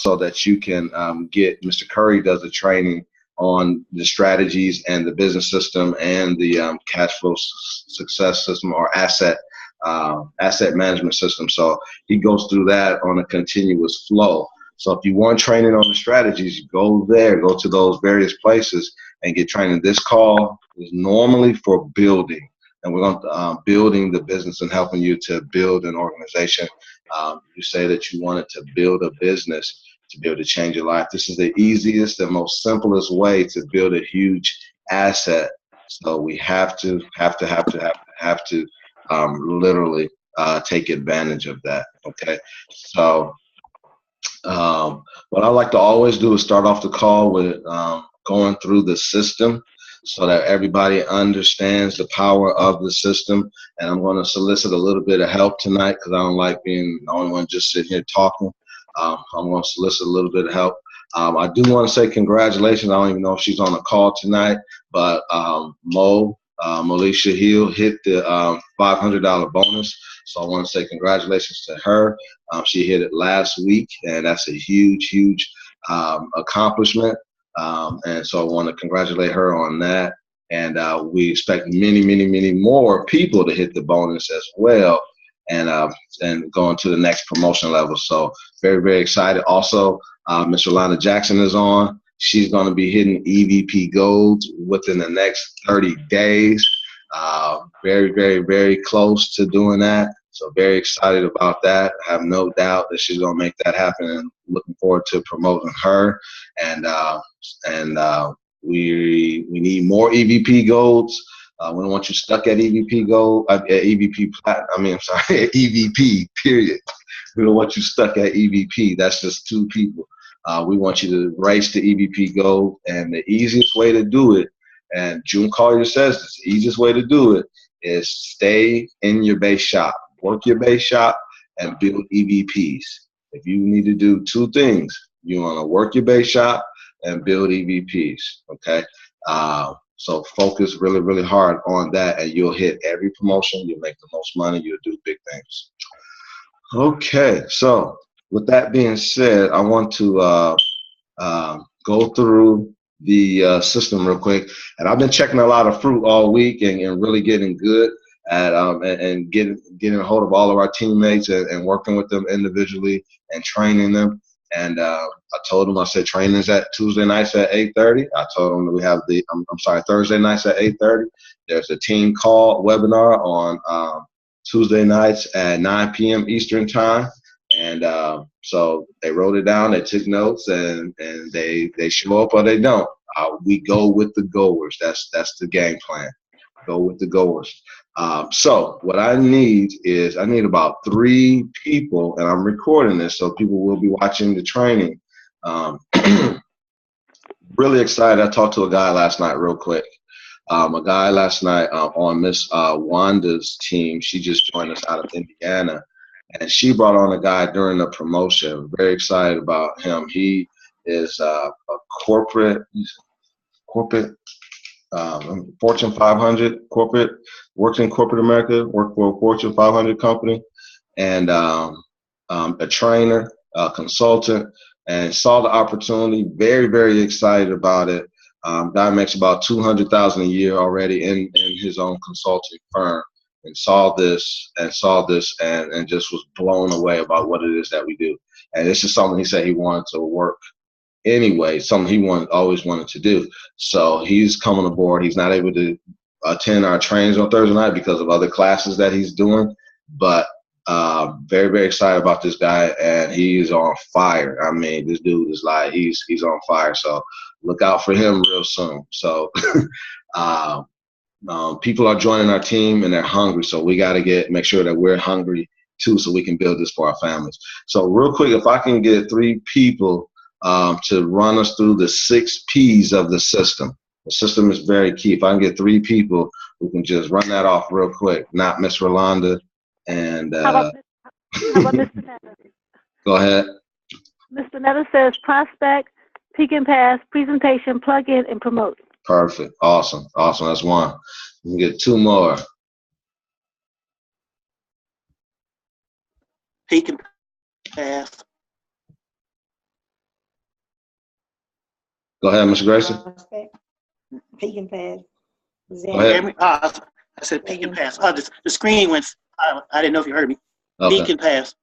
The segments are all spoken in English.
so that you can get Mr. Curry does the training on the strategies and the business system and the cash flow success system or asset management system. So he goes through that on a continuous flow. So if you want training on the strategies, go there, go to those various places and get training. This call is normally for building, and we're going to building the business and helping you to build an organization. You say that you wanted to build a business to be able to change your life. This is the easiest and most simplest way to build a huge asset. So we have to literally take advantage of that. Okay. So what I like to always do is start off the call with going through the system so that everybody understands the power of the system. And I'm going to solicit a little bit of help tonight because I don't like being the only one just sitting here talking. I'm going to solicit a little bit of help. I do want to say congratulations. I don't even know if she's on the call tonight, but Molisha Hill hit the $500 bonus. So I want to say congratulations to her. She hit it last week, and that's a huge accomplishment. And so I want to congratulate her on that. And we expect many more people to hit the bonus as well, and going to the next promotion level. So very excited. Also, Miss Rolanda Jackson is on. She's going to be hitting EVP Gold within the next 30 days. Very close to doing that. So very excited about that. I have no doubt that she's going to make that happen, and looking forward to promoting her. And we need more EVP Golds. We don't want you stuck at EVP Gold, at EVP Platinum. At EVP, period. We don't want you stuck at EVP. That's just two people. We want you to race to EVP Gold, and the easiest way to do it, and June Collier says this, the easiest way to do it is stay in your base shop, work your base shop, and build EVPs. If you need to do two things, you want to work your base shop and build EVPs, okay? So focus really hard on that, and you'll hit every promotion. You'll make the most money. You'll do big things. Okay, so with that being said, I want to go through the system real quick. And I've been checking a lot of fruit all week and really getting good at and getting a hold of all of our teammates and working with them individually and training them. And I told them, I said, training's at Tuesday nights at 8:30. I told them that we have the, Thursday nights at 8:30. There's a team call webinar on Tuesday nights at 9 p.m. Eastern time. And so they wrote it down, they took notes, and they show up or they don't. We go with the goers. That's the game plan. Go with the goers. So what I need is about 3 people, and I'm recording this so people will be watching the training. Really excited. I talked to a guy last night real quick. A guy last night on Miss Wanda's team. She just joined us out of Indiana. And she brought on a guy during the promotion. Very excited about him. He is a corporate Fortune 500 corporate, works in corporate America, worked for a Fortune 500 company, and a trainer, a consultant, and saw the opportunity. Very excited about it. Guy makes about $200,000 a year already in his own consulting firm. And saw this and just was blown away about what it is that we do. And this is something he said he wanted to work anyway, something he always wanted to do. So he's coming aboard. He's not able to attend our trainings on Thursday night because of other classes that he's doing, but very excited about this guy, and he's on fire. I mean, this dude is like, he's on fire. So look out for him real soon. So people are joining our team and they're hungry, so we got to make sure that we're hungry too, so we can build this for our families. So real quick, if I can get 3 people to run us through the 6 P's of the system. The system is very key. If I can get 3 people who can just run that off real quick, not Miss Rolanda and how about Mr. Netta? Go ahead. Mr. Netta says prospect, peek and pass, presentation, plug in, and promote. Perfect. Awesome. That's 1. We can get 2 more. Peek and pass. Go ahead, Mr. Gracie. Prospect, peek and pass, present. Go ahead. Hear me? I said peek and pass. The screen went. I didn't know if you heard me. Okay. Peek and pass.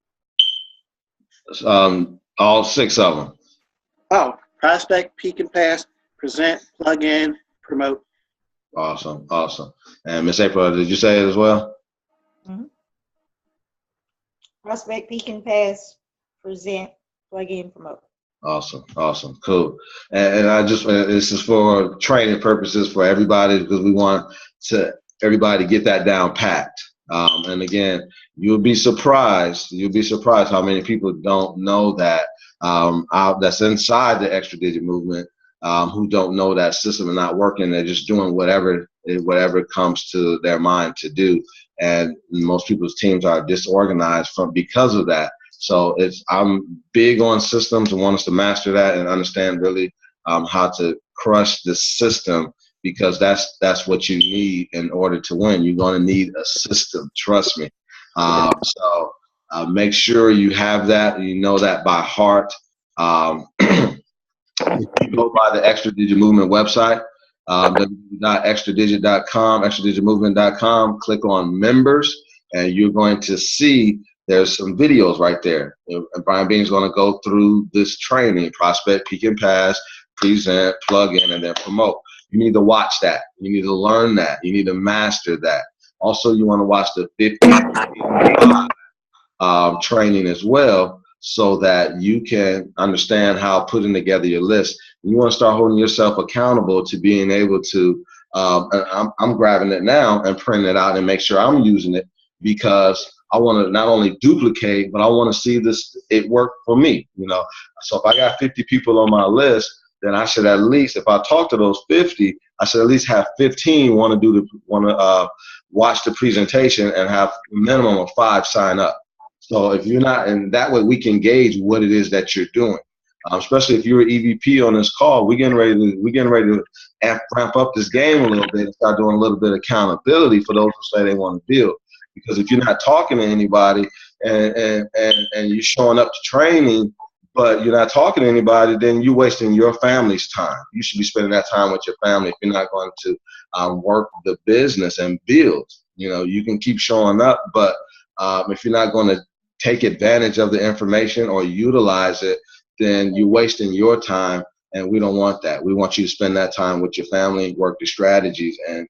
All 6 of them. Oh, prospect, peek and pass, present, plug in, promote. Awesome, awesome. And Miss April, did you say it as well? Mm-hmm. Prospect, peek and pass, present, plug in, promote. Awesome, awesome, cool. And I just, this is for training purposes for everybody because we want everybody to get that down packed. And again, you'll be surprised how many people don't know that that's inside the extra digit movement, who don't know that system and not working. They're just doing whatever comes to their mind to do. And most people's teams are disorganized because of that. So I'm big on systems and want us to master that and understand really how to crush the system, because that's what you need in order to win. You're going to need a system, trust me. So make sure you have that, you know that by heart. If you go by the Extra Digit Movement website, www.extradigit.com, extradigitmovement.com, click on members, and you're going to see there's some videos right there. And Brian Bean's going to go through this training: prospect, peek and pass, present, plug in, and then promote. You need to watch that. You need to learn that. You need to master that. Also, you want to watch the 50 training as well, so that you can understand how putting together your list. You want to start holding yourself accountable to being able to, I'm grabbing it now and printing it out and make sure I'm using it, because I want to not only duplicate, but I want to see it work for me, you know. So if I got 50 people on my list, then I should at least, if I talk to those 50, I should at least have 15 want to watch the presentation and have a minimum of 5 sign up. So if you're not, and that way we can gauge what it is that you're doing. Especially if you're an EVP on this call, we're getting ready to ramp up this game a little bit and start doing a little bit of accountability for those who say they want to build. Because if you're not talking to anybody and you're showing up to training, but you're not talking to anybody, then you're wasting your family's time. You should be spending that time with your family if you're not going to work the business and build. You know, you can keep showing up, but if you're not going to take advantage of the information or utilize it, then you're wasting your time, and we don't want that. We want you to spend that time with your family, work the strategies, and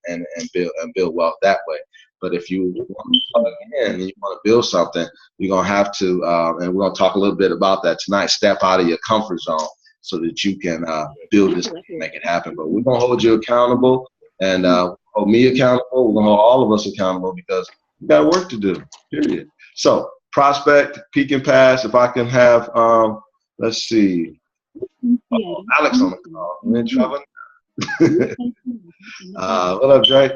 build wealth that way. But if you want to plug in and you want to build something, you're going to have to, and we're going to talk a little bit about that tonight, step out of your comfort zone so that you can build this and make it happen. But we're going to hold you accountable and hold me accountable. We're going to hold all of us accountable because we got work to do, period. So prospect, peek and pass. If I can have, let's see, Alex on the call. I'm in trouble. What up, Drake?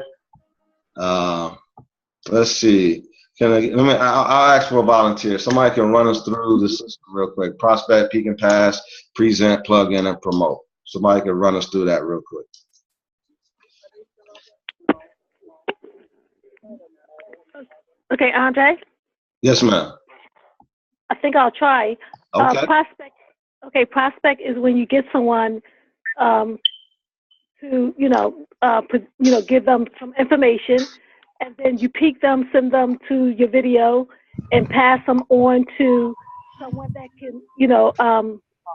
Let's see. I'll ask for a volunteer. Somebody can run us through the system real quick. Prospect, peek and pass, present, plug in, and promote. Somebody can run us through that real quick. Okay, Andre? Yes, ma'am. I think I'll try. Okay. Prospect is when you get someone to, give them some information, and then you peek them, send them to your video, and pass them on to someone that can,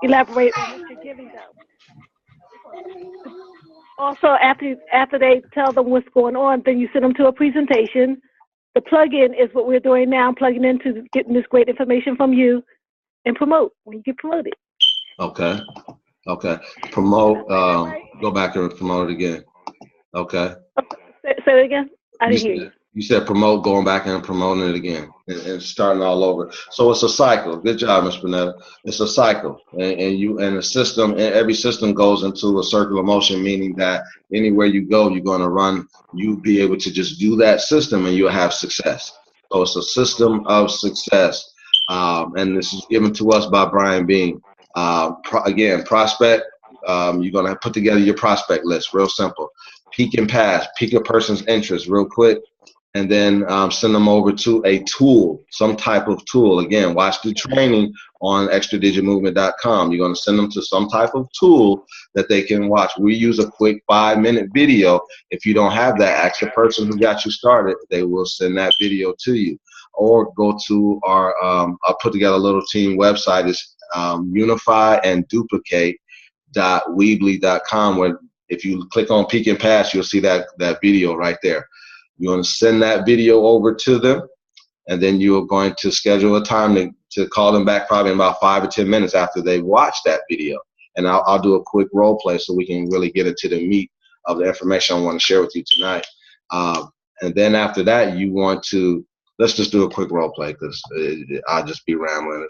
elaborate on what you're giving them. Also, after they tell them what's going on, then you send them to a presentation. The plug-in is what we're doing now, plugging into getting this great information from you, and promote when you get promoted. Okay. Promote. Go back and promote it again. Okay. Say it again. I didn't hear you. You said promote, going back and promoting it again and starting all over. So it's a cycle. Good job, Ms. Burnett. It's a cycle, and the system. And every system goes into a circular motion, meaning that anywhere you go, you're going to run. You'll be able to just do that system, and you'll have success. So it's a system of success, and this is given to us by Brian Bean. Again, prospect. You're going to put together your prospect list. Real simple. Peek and pass. Peek a person's interest real quick. and then send them over to a tool, some type of tool. Again, watch the training on extradigitmovement.com. You're going to send them to some type of tool that they can watch. We use a quick 5-minute video. If you don't have that, ask the person who got you started. They will send that video to you. Or go to our, I'll put together a little team website. It's unifyandDuplicate.weebly.com, where if you click on Peek and Pass, you'll see that video right there. You're going to send that video over to them, and then you're going to schedule a time to call them back probably in about 5 or 10 minutes after they've watched that video. And I'll do a quick role play so we can really get into the meat of the information I want to share with you tonight. And then after that, you want to, let's just do a quick role play, because I'll just be rambling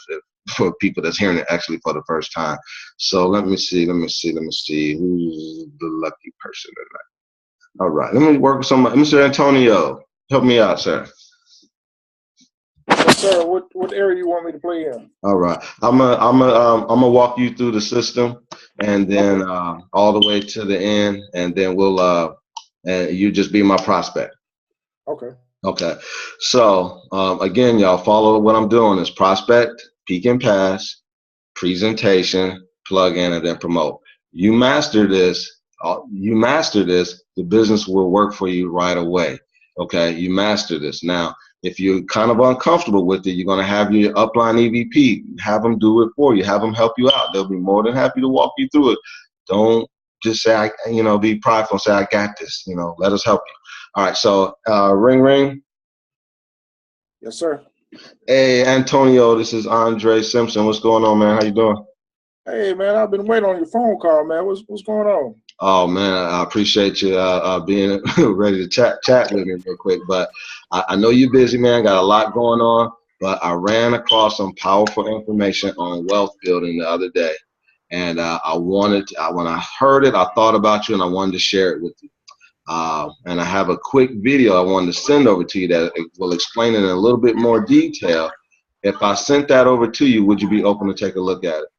for people that's hearing it actually for the first time. So let me see who's the lucky person tonight. All right, let me work with somebody. Mr. Antonio, help me out, sir. Yes, sir. What area you want me to play in? All right, I'm gonna walk you through the system, and then all the way to the end, and then we'll and you just be my prospect. Okay. Okay. So again, y'all, follow what I'm doing. Is prospect, peek and pass, presentation, plug in, and then promote. You master this. The business will work for you right away. Okay, you master this. Now, if you're kind of uncomfortable with it, you're going to have your upline EVP, have them do it for you, have them help you out. They'll be more than happy to walk you through it. Don't just say, be prideful and say, I got this, let us help you. All right, so ring, ring. Yes, sir. Hey, Antonio, this is Andre Simpson. What's going on, man? How you doing? Hey, man, I've been waiting on your phone call, man. What's going on? Oh, man, I appreciate you being ready to chat with me real quick. But I know you're busy, man. Got a lot going on. But I ran across some powerful information on wealth building the other day. And when I heard it, I thought about you, and I wanted to share it with you. And I have a quick video I wanted to send over to you that will explain it in a little bit more detail. If I sent that over to you, would you be open to take a look at it?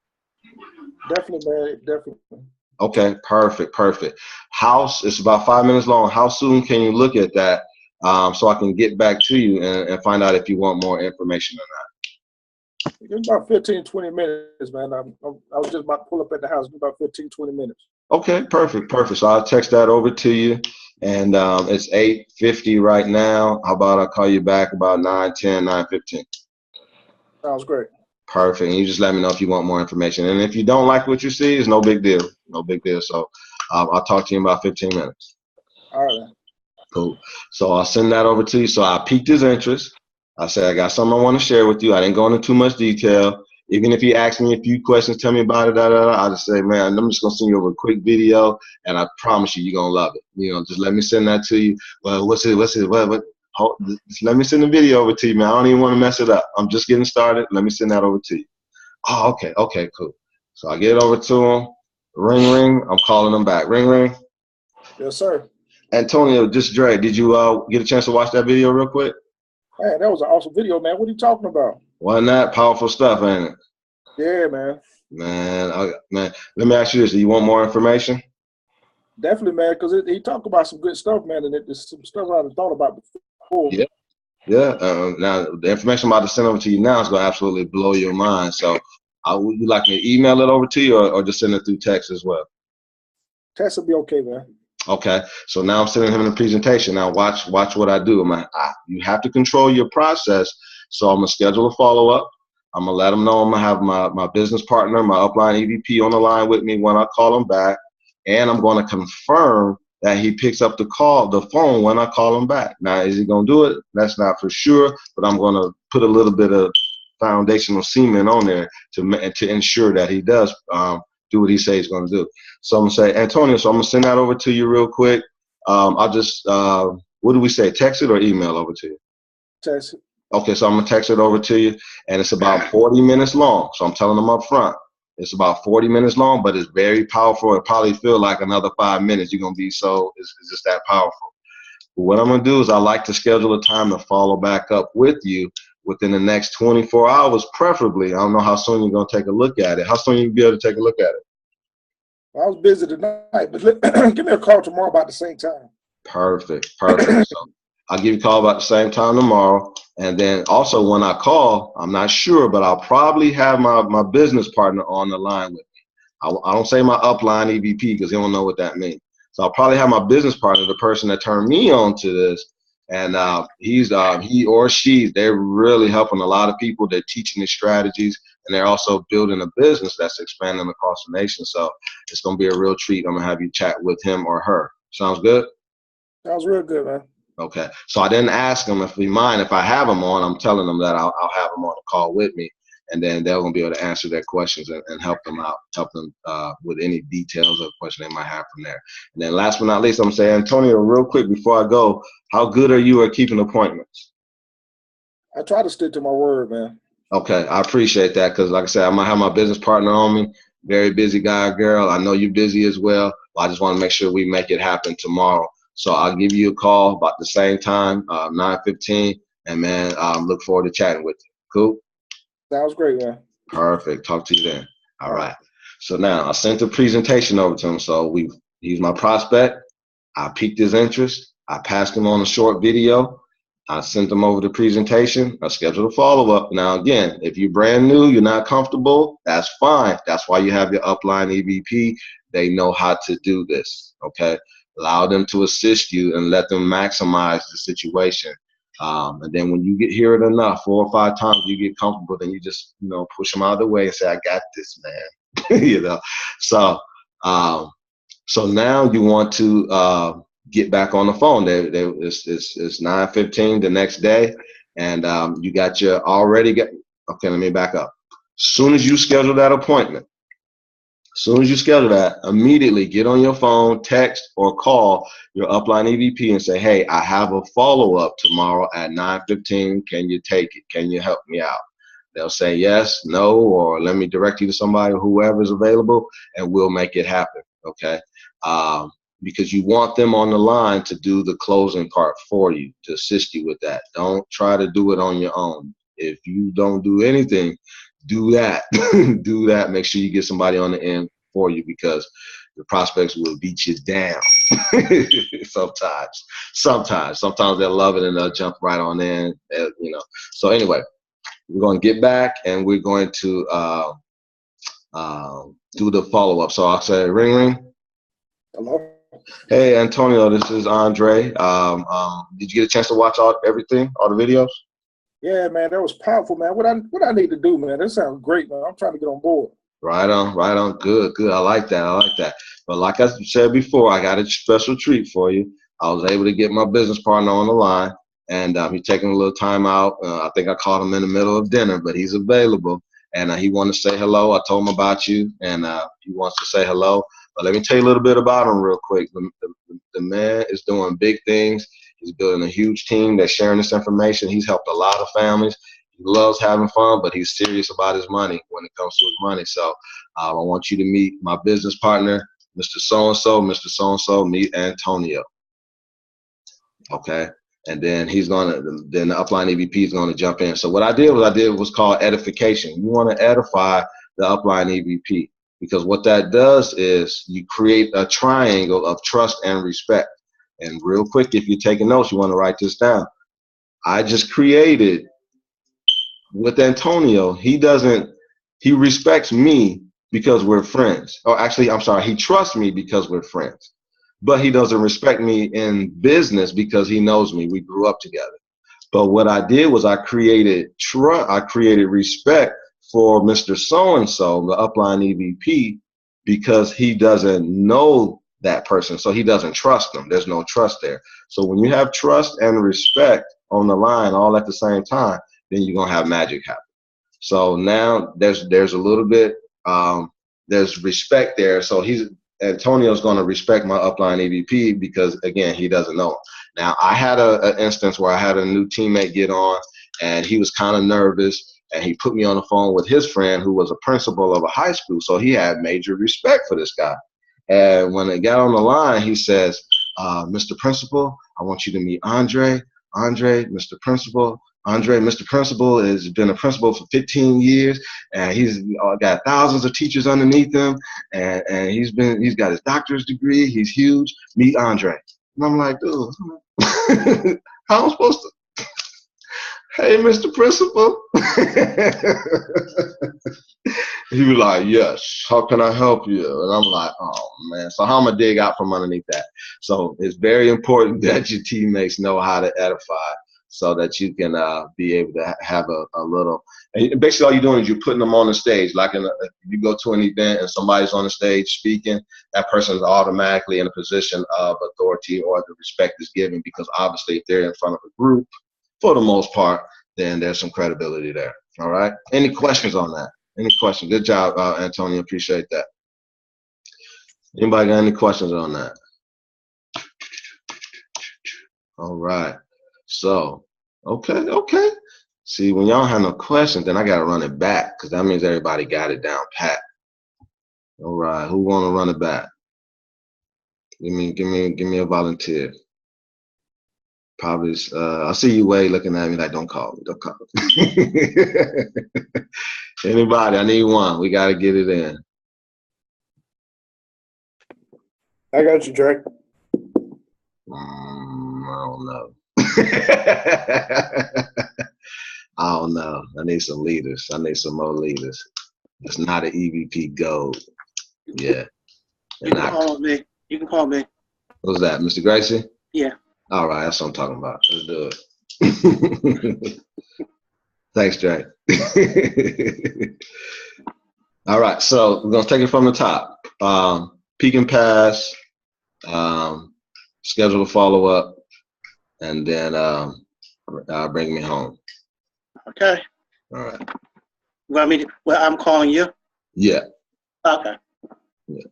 Definitely, man. Definitely. Okay, perfect. It's about 5 minutes long. How soon can you look at that so I can get back to you and find out if you want more information or not? It's about 15, 20 minutes, man. I was just about to pull up at the house. It's about 15, 20 minutes. Okay, perfect. So I'll text that over to you. And it's 8:50 right now. How about I call you back about 9:10, 9:15? Sounds great. Perfect. And you just let me know if you want more information. And if you don't like what you see, it's no big deal. So I'll talk to you in about 15 minutes. All right. Cool. So I'll send that over to you. So I piqued his interest. I said, I got something I want to share with you. I didn't go into too much detail. Even if he asks me a few questions, tell me about it, I just say, man, I'm just going to send you over a quick video, and I promise you, you're going to love it. Just let me send that to you. Well, what's it? Just let me send the video over to you, man. I don't even want to mess it up. I'm just getting started. Let me send that over to you. Oh, okay, cool. So I get it over to him. Ring, ring. I'm calling him back. Ring, ring. Yes, sir. Antonio, this is Dre. Did you get a chance to watch that video real quick? Man, that was an awesome video, man. What are you talking about? Wasn't that powerful stuff, ain't it? Yeah, man. Man, let me ask you this. Do you want more information? Definitely, man, because he talked about some good stuff, man, and it's some stuff I hadn't thought about before. Yeah. Now, the information I'm about to send over to you now is going to absolutely blow your mind. So would you like me to email it over to you or just send it through text as well? Text will be okay, man. Okay. So now I'm sending him the presentation. Now watch what I do. You have to control your process. So I'm going to schedule a follow-up. I'm going to let him know I'm going to have my business partner, my upline EVP on the line with me when I call him back. And I'm going to confirm that he picks up the phone when I call him back. Now, is he going to do it? That's not for sure, but I'm going to put a little bit of foundational cement on there to ensure that he does do what he says he's going to do. So I'm going to say, Antonio, so I'm going to send that over to you real quick. I'll just, what do we say, text it or email over to you? Text it. Okay, so I'm going to text it over to you, and it's about 40 minutes long. So I'm telling them up front. It's about 40 minutes long, but it's very powerful. It probably feel like another 5 minutes. You're going to be it's just that powerful. But what I'm going to do is I like to schedule a time to follow back up with you within the next 24 hours, preferably. I don't know how soon you're going to take a look at it. How soon you be able to take a look at it? I was busy tonight, but give me a call tomorrow about the same time. Perfect. So I'll give you a call about the same time tomorrow. And then also when I call, I'm not sure, but I'll probably have my business partner on the line with me. I don't say my upline EVP because he don't know what that means. So I'll probably have my business partner, the person that turned me on to this. And he or she, they're really helping a lot of people. They're teaching these strategies, and they're also building a business that's expanding across the nation. So it's going to be a real treat. I'm going to have you chat with him or her. Sounds good? Sounds real good, man. Okay. So I didn't ask him if he mind. If I have him on, I'm telling them that I'll have him on the call with me, and then they're going to be able to answer their questions and help them out, help them with any details or question they might have from there. And then last but not least, I'm going to say, Antonio, real quick before I go, how good are you at keeping appointments? I try to stick to my word, man. Okay. I appreciate that because, like I said, I'm going to have my business partner on me. Very busy guy or girl. I know you're busy as well. But I just want to make sure we make it happen tomorrow. So I'll give you a call about the same time, 9:15. And, man, look forward to chatting with you. Cool? Sounds great, man. Perfect. Talk to you then. All right. So now I sent the presentation over to him. So he's my prospect. I piqued his interest. I passed him on a short video. I sent him over the presentation. I scheduled a follow-up. Now, again, if you're brand new, you're not comfortable, that's fine. That's why you have your upline EVP. They know how to do this, okay? Allow them to assist you and let them maximize the situation. And then when you hear it enough, 4 or 5 times, you get comfortable, then you just, push them out of the way and say, I got this, man. So now you want to get back on the phone. It's 9:15 the next day, and you got your okay, let me back up. Soon as you schedule that appointment, immediately get on your phone, text, or call your upline EVP and say, hey, I have a follow-up tomorrow at 9:15. Can you take it? Can you help me out? They'll say yes, no, or let me direct you to somebody, whoever's available, and we'll make it happen, okay? Because you want them on the line to do the closing part for you, to assist you with that. Don't try to do it on your own. If you don't do anything, do that. Do that. Make sure you get somebody on the end for you because the prospects will beat you down. Sometimes they'll love it and they'll jump right on in, So anyway, we're going to get back and we're going to do the follow-up. So I'll say, ring, ring. Hello? Hey, Antonio, this is Andre. Did you get a chance to watch all the videos? Yeah, man, that was powerful, man. What I need to do, man? That sounds great, man. I'm trying to get on board. Right on. Good. I like that. But like I said before, I got a special treat for you. I was able to get my business partner on the line, and he's taking a little time out. I think I caught him in the middle of dinner, but he's available, and he wanted to say hello. I told him about you, and he wants to say hello. But let me tell you a little bit about him real quick. The man is doing big things. He's building a huge team that's sharing this information. He's helped a lot of families. He loves having fun, but he's serious about his money when it comes to his money. So I want you to meet my business partner, Mr. So-and-so. Mr. So-and-so, meet Antonio. Okay? And then the upline EVP is going to jump in. So what I did was called edification. You want to edify the upline EVP because what that does is you create a triangle of trust and respect. And real quick, if you're taking notes, you want to write this down. I just created with Antonio, he respects me because we're friends. Or actually, I'm sorry, he trusts me because we're friends. But he doesn't respect me in business because he knows me. We grew up together. But what I did was I created respect for Mr. So-and-so, the upline EVP, because he doesn't know that person. So he doesn't trust them. There's no trust there. So when you have trust and respect on the line all at the same time, then you're going to have magic happen. So now there's a little bit, there's respect there. So Antonio's going to respect my upline EVP because, again, he doesn't know him. Now, I had an instance where I had a new teammate get on, and he was kind of nervous, and he put me on the phone with his friend who was a principal of a high school. So he had major respect for this guy. And when they got on the line, he says, Mr. Principal, I want you to meet Andre, Mr. Principal. Mr. Principal has been a principal for 15 years, and he's got thousands of teachers underneath him, and he's got his doctorate degree. He's huge. Meet Andre. And I'm like, dude, How am I supposed to? Hey, Mr. Principal. He was like, yes, how can I help you? And I'm like, oh, man. So how am I dig out from underneath that? So it's very important that your teammates know how to edify so that you can be able to have a little. And basically all you're doing is you're putting them on the stage. Like if you go to an event and somebody's on the stage speaking, that person is automatically in a position of authority or the respect is given because obviously if they're in front of a group, for the most part, then there's some credibility there. All right. Any questions on that? Any questions? Good job, Antonio. Appreciate that. Anybody got any questions on that? All right. So, okay. See, when y'all have no questions, then I got to run it back because that means everybody got it down pat. All right. Who want to run it back? Give me a volunteer. Probably, I see you, Wade, looking at me like, don't call me. Anybody? I need one. We got to get it in. I got you, Drake. I don't know. I don't know. I need some leaders. I need some more leaders. It's not an EVP gold. Yeah. You can call me. You can call me. What's that, Mr. Gracie? Yeah. All right, that's what I'm talking about. Let's do it. Thanks, Jay. All right, so we're gonna take it from the top. Peek and pass, schedule a follow up, and then bring me home. Okay. All right. Well, I'm calling you. Yeah. Okay. Yeah.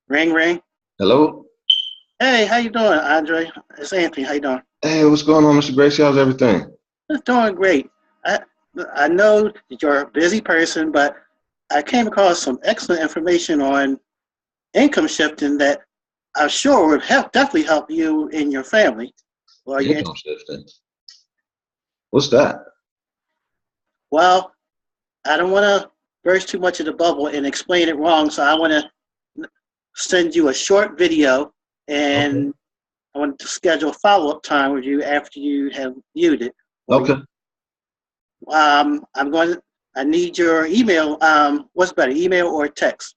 Ring. Hello. Hey, how you doing, Andre? It's Anthony. How you doing? Hey, what's going on, Mr. Gracie? How's everything? It's doing great. I know that you're a busy person, but I came across some excellent information on income shifting that I'm sure would definitely help you and your family. Income shifting. What's that? Well, I don't want to burst too much of the bubble and explain it wrong, so I want to send you a short video, and okay. I want to schedule a follow-up time with you after you have viewed it. Okay. I need your email. What's better, email or text?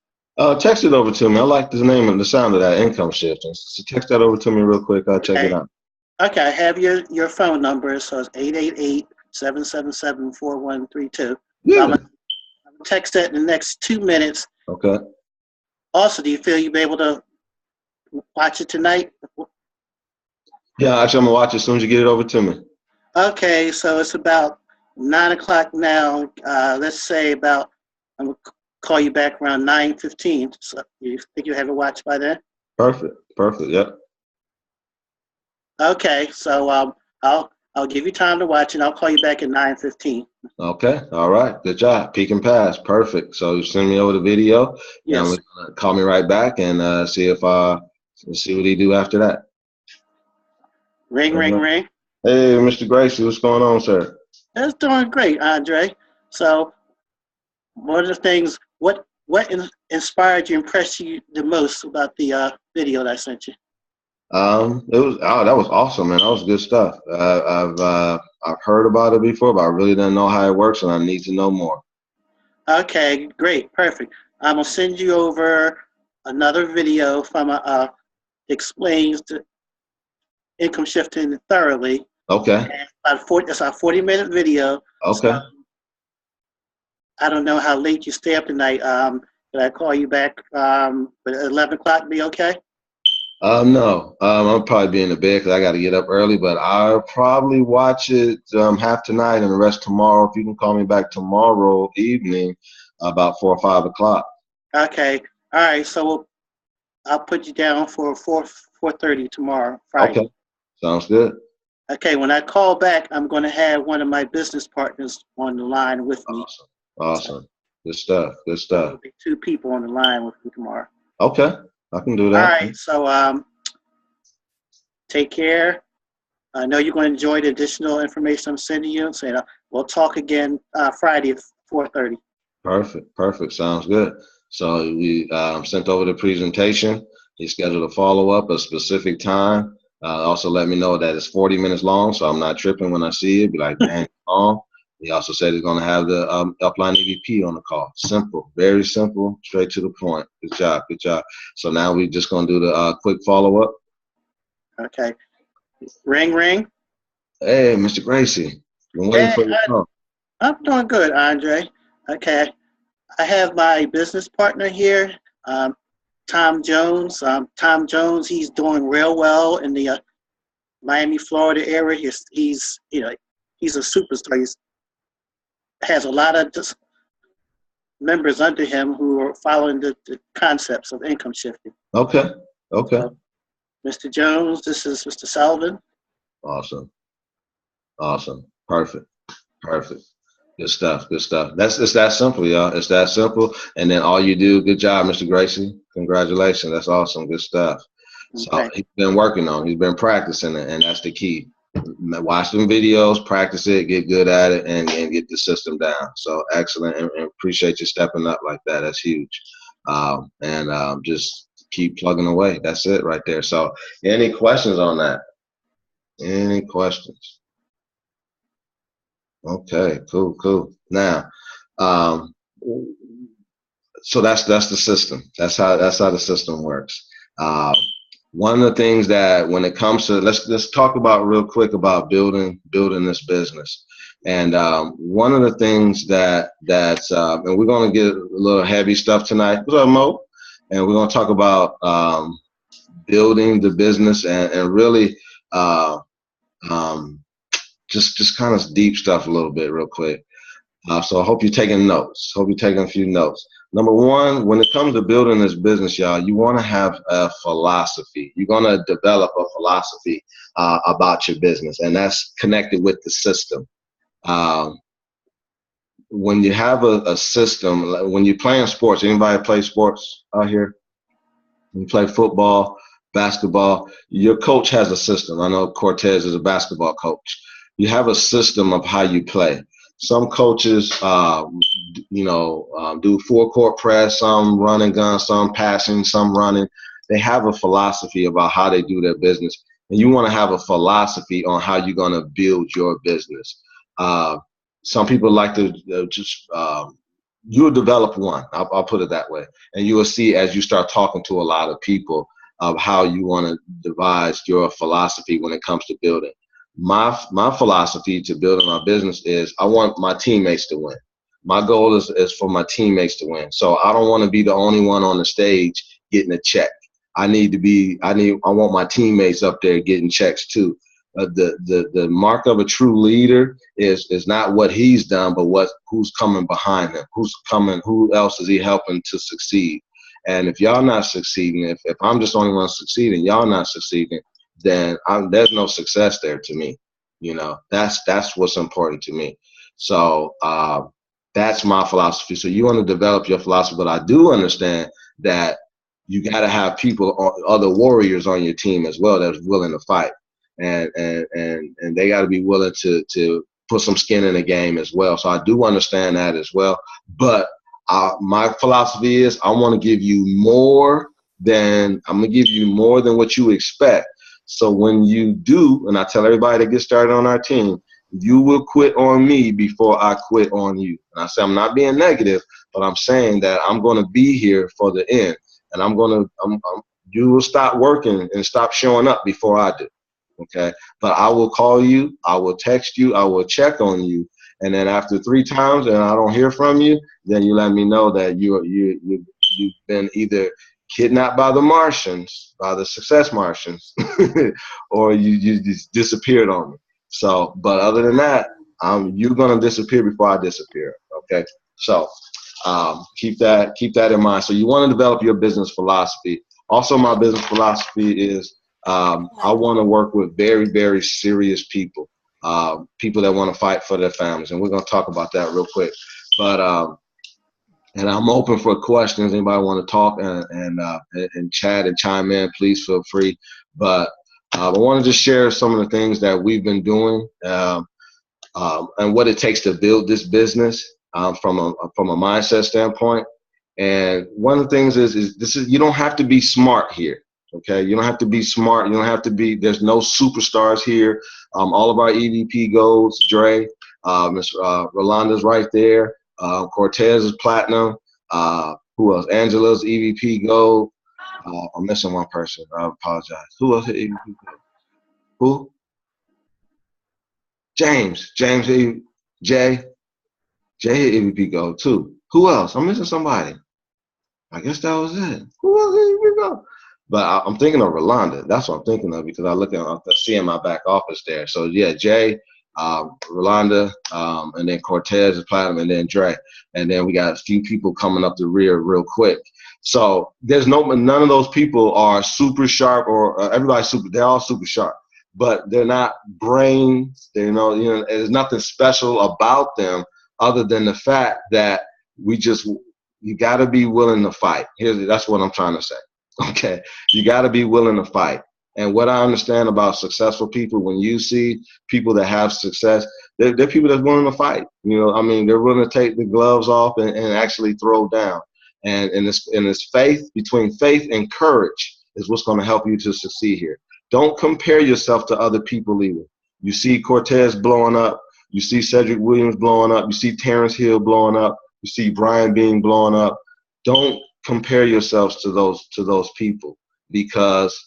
Text it over to me. I like the name and the sound of that, income shifting. So text that over to me real quick. I'll check it out. Okay, I have your phone number, so it's 888-777-4132. Yeah. I'm going to text that in the next 2 minutes. Okay. Also, do you feel you'll be able to watch it tonight? Yeah, actually, I'm going to watch it as soon as you get it over to me. Okay, so it's about 9 o'clock now. Let's say I'm going to call you back around 9:15. So you think you'll have it watched by then? Perfect, yep. Okay, so I'll give you time to watch it. I'll call you back at 9:15. Okay, all right, good job. Peek and pass, perfect. So you send me over the video. Yes. And call me right back and see if see what he do after that. Ring. Hey, Mr. Gracie, what's going on, sir? That's doing great, Andre. So, one of the things, what inspired you, impressed you the most about the video that I sent you? That was awesome, man. That was good stuff. I've heard about it before, but I really didn't know how it works, and I need to know more. Okay, great, perfect. I'm gonna send you over another video from explains the income shifting thoroughly. Okay. It's a 40-minute video. Okay. So I don't know how late you stay up tonight. Can I call you back? At 11 o'clock be okay? No. I'll probably be in the bed because I got to get up early, but I'll probably watch it half tonight and the rest tomorrow. If you can call me back tomorrow evening about 4 or 5 o'clock. Okay. All right. So I'll put you down for 4:30 tomorrow, Friday. Okay. Sounds good. Okay. When I call back, I'm going to have one of my business partners on the line with me. Awesome. Good stuff. There'll be 2 people on the line with me tomorrow. Okay. I can do that. All right. So take care. I know you're going to enjoy the additional information I'm sending you. So we'll talk again Friday at 4:30. Perfect. Sounds good. So we sent over the presentation. He scheduled a follow-up, a specific time. Also let me know that it's 40 minutes long, so I'm not tripping when I see it. Be like, dang, it's long. He also said he's going to have the upline EVP on the call. Simple, very simple, straight to the point. Good job, good job. So now we're just going to do the quick follow-up. Okay. Ring, ring. Hey, Mr. Gracie, been waiting for your call. I'm doing good, Andre. Okay. I have my business partner here, Tom Jones. Tom Jones, he's doing real well in the Miami, Florida area. He's a superstar. He has a lot of members under him who are following the concepts of income shifting. Okay. Mr. Jones, this is Mr. Sullivan. Awesome. Perfect. Good stuff. It's that simple, y'all. It's that simple. And then all you do, good job, Mr. Gracie. Congratulations. That's awesome. Good stuff. So Okay. he's been working on it. He's been practicing it, and that's the key. Watch them videos, practice it, get good at it, and get the system down. So excellent, and appreciate you stepping up like that. That's huge. Just keep plugging away. That's it right there. So any questions on that? Any questions? Okay, cool. Now, so that's the system. That's how the system works. One of the things that when it comes to let's talk about real quick about building this business. And one of the things that's and we're gonna get a little heavy stuff tonight. What's up, Mo? And we're gonna talk about building the business and really just kind of deep stuff a little bit real quick. So I hope you're taking notes. Hope you're taking a few notes. Number one, when it comes to building this business, y'all, you want to have a philosophy. You're going to develop a philosophy about your business, and that's connected with the system. When you have a system, when you're playing sports, anybody play sports out here? When you play football, basketball, your coach has a system. I know Cortez is a basketball coach. You have a system of how you play. Some coaches, do full court press, some run and gun, some passing, some running. They have a philosophy about how they do their business. And you want to have a philosophy on how you're going to build your business. Some people like to you'll develop one. I'll put it that way. And you will see as you start talking to a lot of people of how you want to devise your philosophy when it comes to building. My philosophy to building my business is I want my teammates to win. My goal is for my teammates to win. So I don't want to be the only one on the stage getting a check. I want my teammates up there getting checks too. The mark of a true leader is not what he's done, but who's coming behind him, who else is he helping to succeed. And if y'all not succeeding, if I'm just the only one succeeding, y'all not succeeding, then there's no success there to me. That's what's important to me. So that's my philosophy. So you want to develop your philosophy, but I do understand that you got to have people, other warriors on your team as well that's willing to fight, and they got to be willing to put some skin in the game as well. So I do understand that as well. But my philosophy is I want to give you more than what you expect. So when you do, and I tell everybody to get started on our team, you will quit on me before I quit on you. And I say I'm not being negative, but I'm saying that I'm going to be here for the end, and you will stop working and stop showing up before I do. Okay, but I will call you, I will text you, I will check on you, and then after 3 times and I don't hear from you, then you let me know that you've been either kidnapped by the Martians, by the success Martians, or you just disappeared on me. So, but other than that, you're gonna disappear before I disappear. Okay, so keep that in mind. So you want to develop your business philosophy. Also, my business philosophy is I want to work with very, very serious people, people that want to fight for their families, and we're gonna talk about that real quick. But and I'm open for questions. Anybody want to talk and chat and chime in, please feel free. But I want to just share some of the things that we've been doing and what it takes to build this business from a mindset standpoint. And one of the things is you don't have to be smart here, Okay, you don't have to be smart. You don't have to be. There's no superstars here. All of our EVP golds, Dre, Miss Rolanda's right there. Cortez is platinum. Who else? Angela's EVP gold. I'm missing one person. I apologize. Who else hit EVP gold? Who? James. Jay hit EVP gold too. Who else? I'm missing somebody. I guess that was it. Who else hit EVP gold? But I'm thinking of Rolanda. That's what I'm thinking of because I see in my back office there. So yeah, Jay, Rolanda, and then Cortez is platinum, and then Dre, and then we got a few people coming up the rear real quick. So there's none of those people are super sharp or everybody's super. They're all super sharp, but they're not brains. You know, there's nothing special about them other than the fact that you got to be willing to fight. That's what I'm trying to say. Okay, you got to be willing to fight. And what I understand about successful people, when you see people that have success, they're people that's willing to fight. You know, I mean, they're willing to take the gloves off and actually throw down. And this faith, between faith and courage is what's going to help you to succeed here. Don't compare yourself to other people either. You see Cortez blowing up. You see Cedric Williams blowing up. You see Terrence Hill blowing up. You see Brian Bean blowing up. Don't compare yourselves to those people because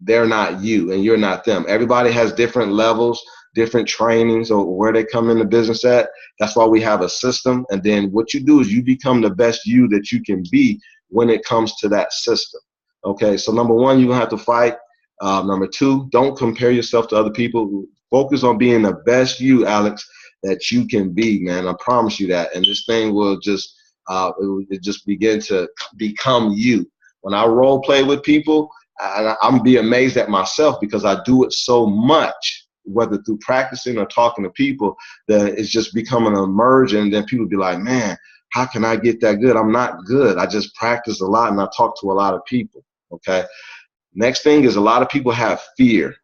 they're not you and you're not them. Everybody has different levels, different trainings, or where they come into business at. That's why we have a system. And then what you do is you become the best you that you can be when it comes to that system. Okay, so number one, you're gonna have to fight. Number two, don't compare yourself to other people. Focus on being the best you, Alex, that you can be, man. I promise you that. And this thing will just it just begin to become you. When I role play with people, I'm be amazed at myself because I do it so much, whether through practicing or talking to people, that it's just becoming a merge. And then people be like, man, how can I get that good? I'm not good. I just practice a lot and I talk to a lot of people. Okay. Next thing is a lot of people have fear.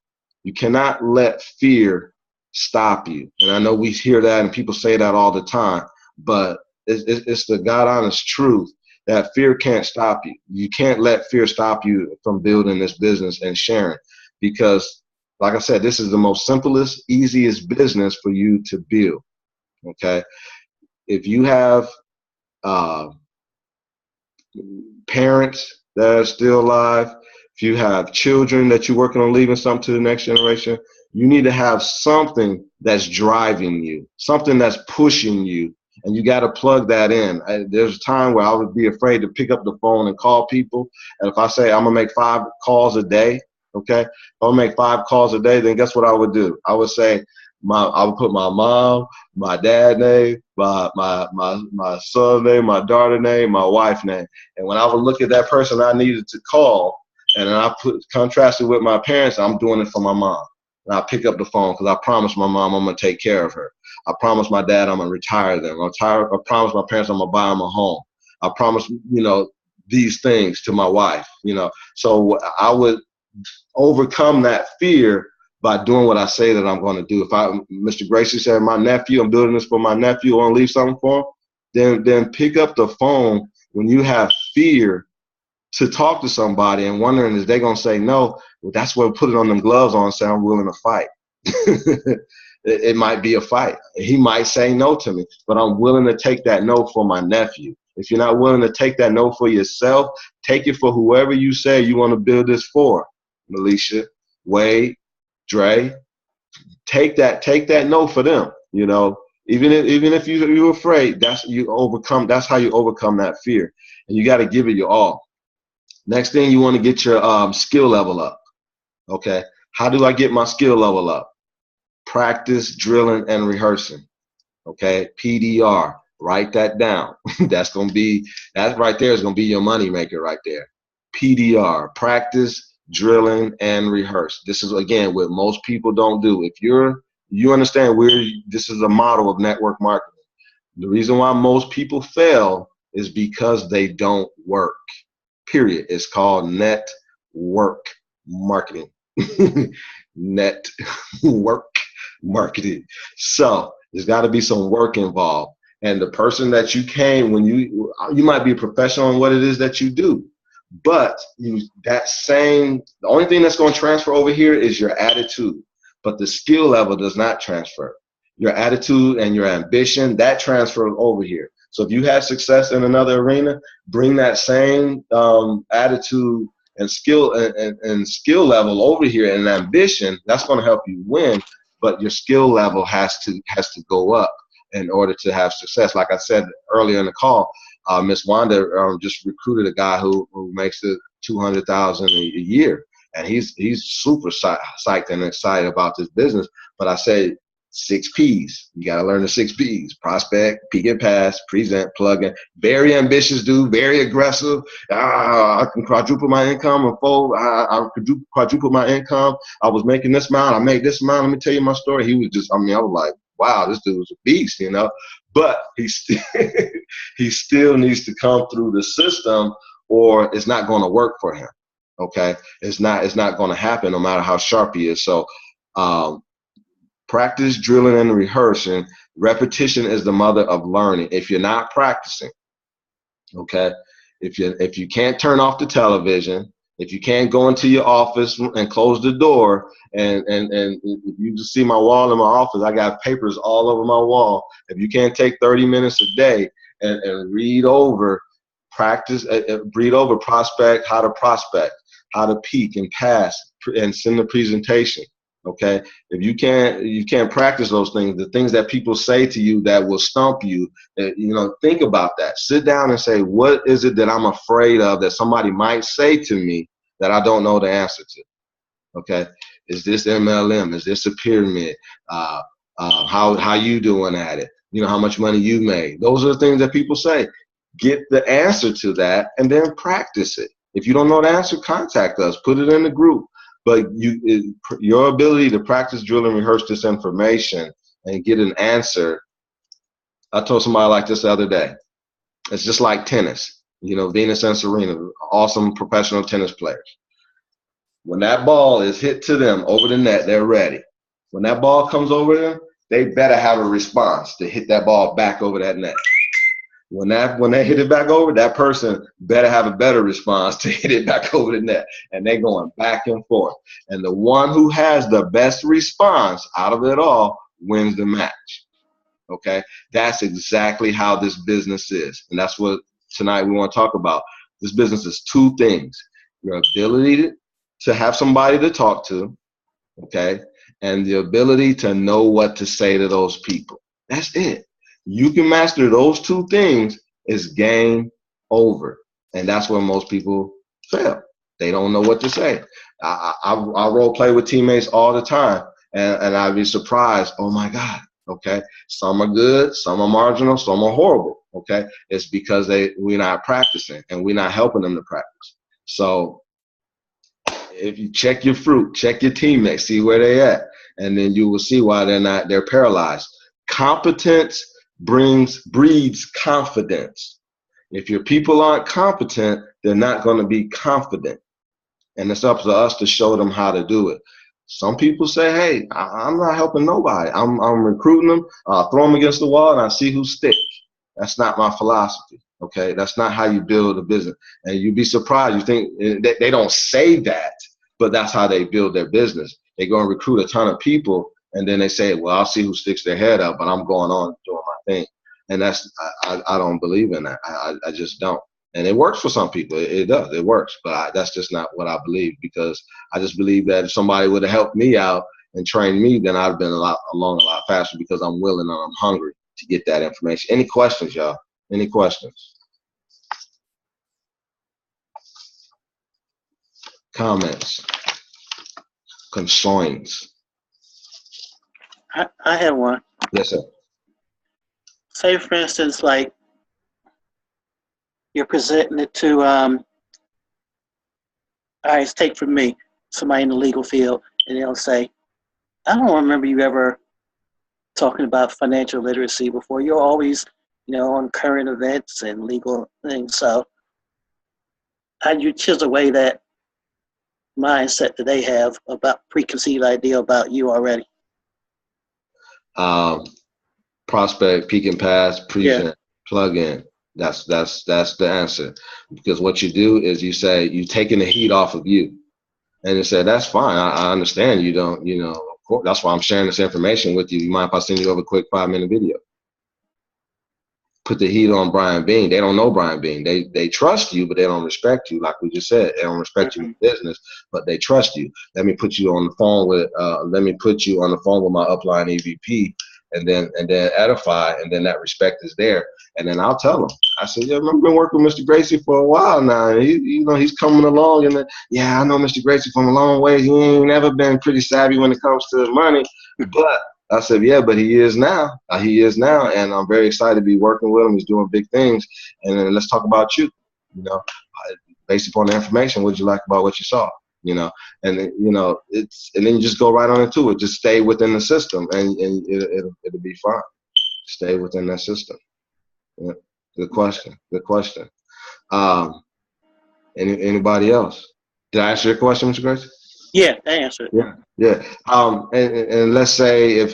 You cannot let fear stop you. And I know we hear that and people say that all the time, but it's the God honest truth that fear can't stop you. You can't let fear stop you from building this business and sharing because, like I said, this is the most simplest, easiest business for you to build, okay? If you have parents that are still alive, if you have children that you're working on leaving something to the next generation, you need to have something that's driving you, something that's pushing you. And you got to plug that in. There's a time where I would be afraid to pick up the phone and call people. And if I say I'm going to make 5 calls a day, okay, if I make 5 calls a day, then guess what I would do? I would say, I would put my mom, my dad name, my son name, my daughter name, my wife name. And when I would look at that person I needed to call, and then I contrasted with my parents, I'm doing it for my mom. And I pick up the phone because I promised my mom I'm going to take care of her. I promised my dad I'm going to retire them. I promised my parents I'm going to buy them a home. I promised, these things to my wife, So I would overcome that fear by doing what I say that I'm going to do. If Mr. Gracie said, my nephew, I'm doing this for my nephew, I want to leave something for him, then pick up the phone when you have fear to talk to somebody and wondering is they going to say no. Well, that's where putting on them gloves on and say I'm willing to fight. It might be a fight. He might say no to me, but I'm willing to take that no for my nephew. If you're not willing to take that no for yourself, take it for whoever you say you want to build this for. Melisha, Wade, Dre, take that no for them. Even if you're afraid, that's how you overcome that fear, and you got to give it your all. Next thing, you want to get your skill level up. Okay, how do I get my skill level up? Practice, drilling, and rehearsing. Okay, PDR. Write that down. That right there is going to be your money maker right there. PDR. Practice, drilling, and rehearse. This is, again, what most people don't do. If you understand this is a model of network marketing. The reason why most people fail is because they don't work. Period. It's called network marketing. Network marketing. So there's got to be some work involved. And the person that you came, when you might be a professional in what it is that you do, But the only thing that's going to transfer over here is your attitude, but the skill level does not transfer. Your attitude and your ambition, that transfers over here. So if you had success in another arena, bring that same attitude and skill and skill level over here, and ambition. That's going to help you win. But your skill level has to go up in order to have success. Like I said earlier in the call, Miss Wanda just recruited a guy who makes it $200,000 a year, and he's super psyched and excited about this business. But I say 6 P's. You got to learn the 6 P's: prospect, peek and pass, present, plug in. Very ambitious dude, very aggressive. I can quadruple my income and fold. I could quadruple my income. I was making this amount. I made this amount. Let me tell you my story. He was just, I was like, wow, this dude was a beast, But he still needs to come through the system, or it's not going to work for him. Okay, it's not going to happen no matter how sharp he is. So, practice, drilling, and rehearsing. Repetition is the mother of learning. If you're not practicing, okay, if you can't turn off the television, if you can't go into your office and close the door, and if you just see my wall in my office, I got papers all over my wall. If you can't take 30 minutes a day and read over, practice, read over prospect, how to peek and pass and send the presentation. Okay, if you can't practice those things, the things that people say to you that will stump you, think about that. Sit down and say, what is it that I'm afraid of that somebody might say to me that I don't know the answer to? Okay, is this MLM? Is this a pyramid? How you doing at it? How much money you made? Those are the things that people say. Get the answer to that and then practice it. If you don't know the answer, contact us. Put it in the group. But your ability to practice, drill, and rehearse this information and get an answer. I told somebody like this the other day. It's just like tennis. Venus and Serena, awesome professional tennis players. When that ball is hit to them over the net, they're ready. When that ball comes over them, they better have a response to hit that ball back over that net. When they hit it back over, that person better have a better response to hit it back over the net. And they're going back and forth. And the one who has the best response out of it all wins the match. Okay? That's exactly how this business is. And that's what tonight we want to talk about. This business is 2 things: your ability to have somebody to talk to, okay, and the ability to know what to say to those people. That's it. You can master those 2 things, it's game over. And that's where most people fail. They don't know what to say. I role play with teammates all the time, and I'd be surprised. Oh my God. Okay. Some are good, some are marginal, some are horrible. Okay. It's because we're not practicing and we're not helping them to practice. So if you check your fruit, check your teammates, see where they at, and then you will see why they're paralyzed. Competence breeds confidence. If your people aren't competent, they're not going to be confident. And it's up to us to show them how to do it. Some people say, hey, I'm not helping nobody. I'm recruiting them, throw them against the wall, and I see who sticks. That's not my philosophy. Okay, that's not how you build a business. And you'd be surprised. You think they don't say that, but that's how they build their business. They go and recruit a ton of people, and then they say, well, I'll see who sticks their head up, but I'm going on doing my thing. And I don't believe in that. I just don't. And it works for some people. It does. It works. But that's just not what I believe, because I just believe that if somebody would have helped me out and trained me, then I'd have been along a lot faster, because I'm willing and I'm hungry to get that information. Any questions, y'all? Any questions? Comments? Concerns? I have one. Yes, sir. Say, for instance, like you're presenting it to, all right, take from me, somebody in the legal field, and they'll say, I don't remember you ever talking about financial literacy before. You're always, on current events and legal things. So how do you chisel away that mindset that they have about preconceived idea about you already? Prospect, peek and pass, present, plug in. That's the answer. Because what you do is you say you're taking the heat off of you, and you say that's fine. I understand you don't. Of course, that's why I'm sharing this information with you. You mind if I send you over a quick 5-minute video? Put the heat on Brian Bean. They don't know Brian Bean. They trust you, but they don't respect you. Like we just said, they don't respect you in business, but they trust you. Let me put you on the phone with my upline EVP, and then edify, and then that respect is there. And then I'll tell them. I said, yeah, I've been working with Mr. Gracie for a while now. He's coming along, and yeah, I know Mr. Gracie from a long way. He ain't never been pretty savvy when it comes to money, but I said, yeah, but he is now. He is now, and I'm very excited to be working with him. He's doing big things, and then let's talk about you. Based upon the information, what did you like about what you saw? And then, and then you just go right on into it. Just stay within the system, and it'll be fine. Stay within that system. Yeah. Good question. Good question. Anybody else? Did I answer your question, Mr. Grace? Yeah, that answered it. Yeah. And let's say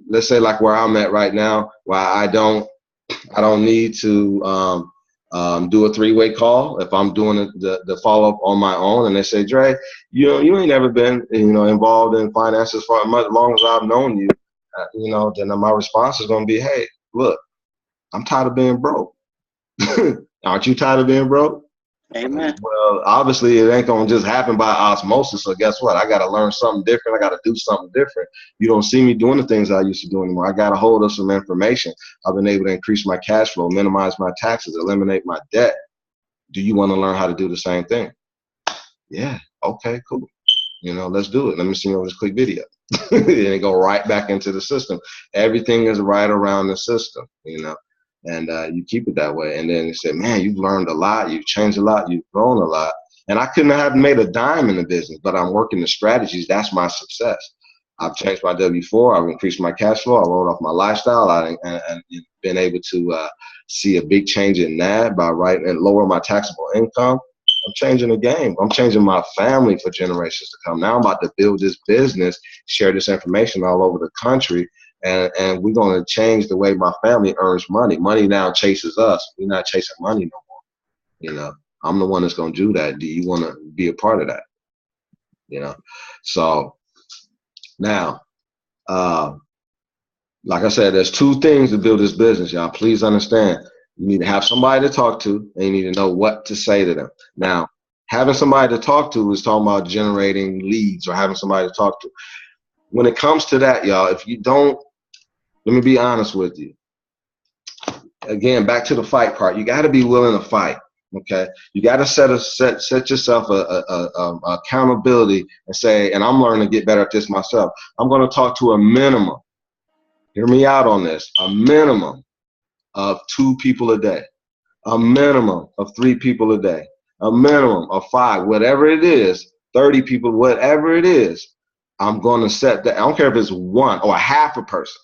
let's say like where I'm at right now, where I don't need to do a 3-way call. If I'm doing the follow up on my own, and they say, Dre, you ain't never been involved in finances for as long as I've known you, then my response is going to be, hey, look, I'm tired of being broke. Aren't you tired of being broke? Amen. Well, obviously it ain't gonna just happen by osmosis. So guess what? I gotta learn something different. I gotta do something different. You don't see me doing the things I used to do anymore. I got a hold of some information. I've been able to increase my cash flow, minimize my taxes, eliminate my debt. Do you want to learn how to do the same thing? Yeah. Okay. Cool. Let's do it. Let me see you over this quick video, and go right back into the system. Everything is right around the system. And you keep it that way. And then they say, man, you've learned a lot, you've changed a lot, you've grown a lot. And I couldn't have made a dime in the business, but I'm working the strategies. That's my success. I've changed my W-4. I've increased my cash flow. I wrote off my lifestyle. And been able to see a big change in that by writing and lower my taxable income. I'm changing the game. I'm changing my family for generations to come. Now I'm about to build this business, share this information all over the country. And we're going to change the way my family earns money. Money now chases us. We're not chasing money no more. I'm the one that's going to do that. Do you want to be a part of that? So now, like I said, there's 2 things to build this business, y'all. Please understand. You need to have somebody to talk to, and you need to know what to say to them. Now, having somebody to talk to is talking about generating leads or having somebody to talk to. When it comes to that, y'all, if you don't, let me be honest with you. Again, back to the fight part. You got to be willing to fight. Okay, you got to set yourself a accountability and say, and I'm learning to get better at this myself. I'm going to talk to a minimum. Hear me out on this. A minimum of 2 people a day. A minimum of 3 people a day. A minimum of 5. Whatever it is, 30 people. Whatever it is, I'm going to set that. I don't care if it's 1 or half a person.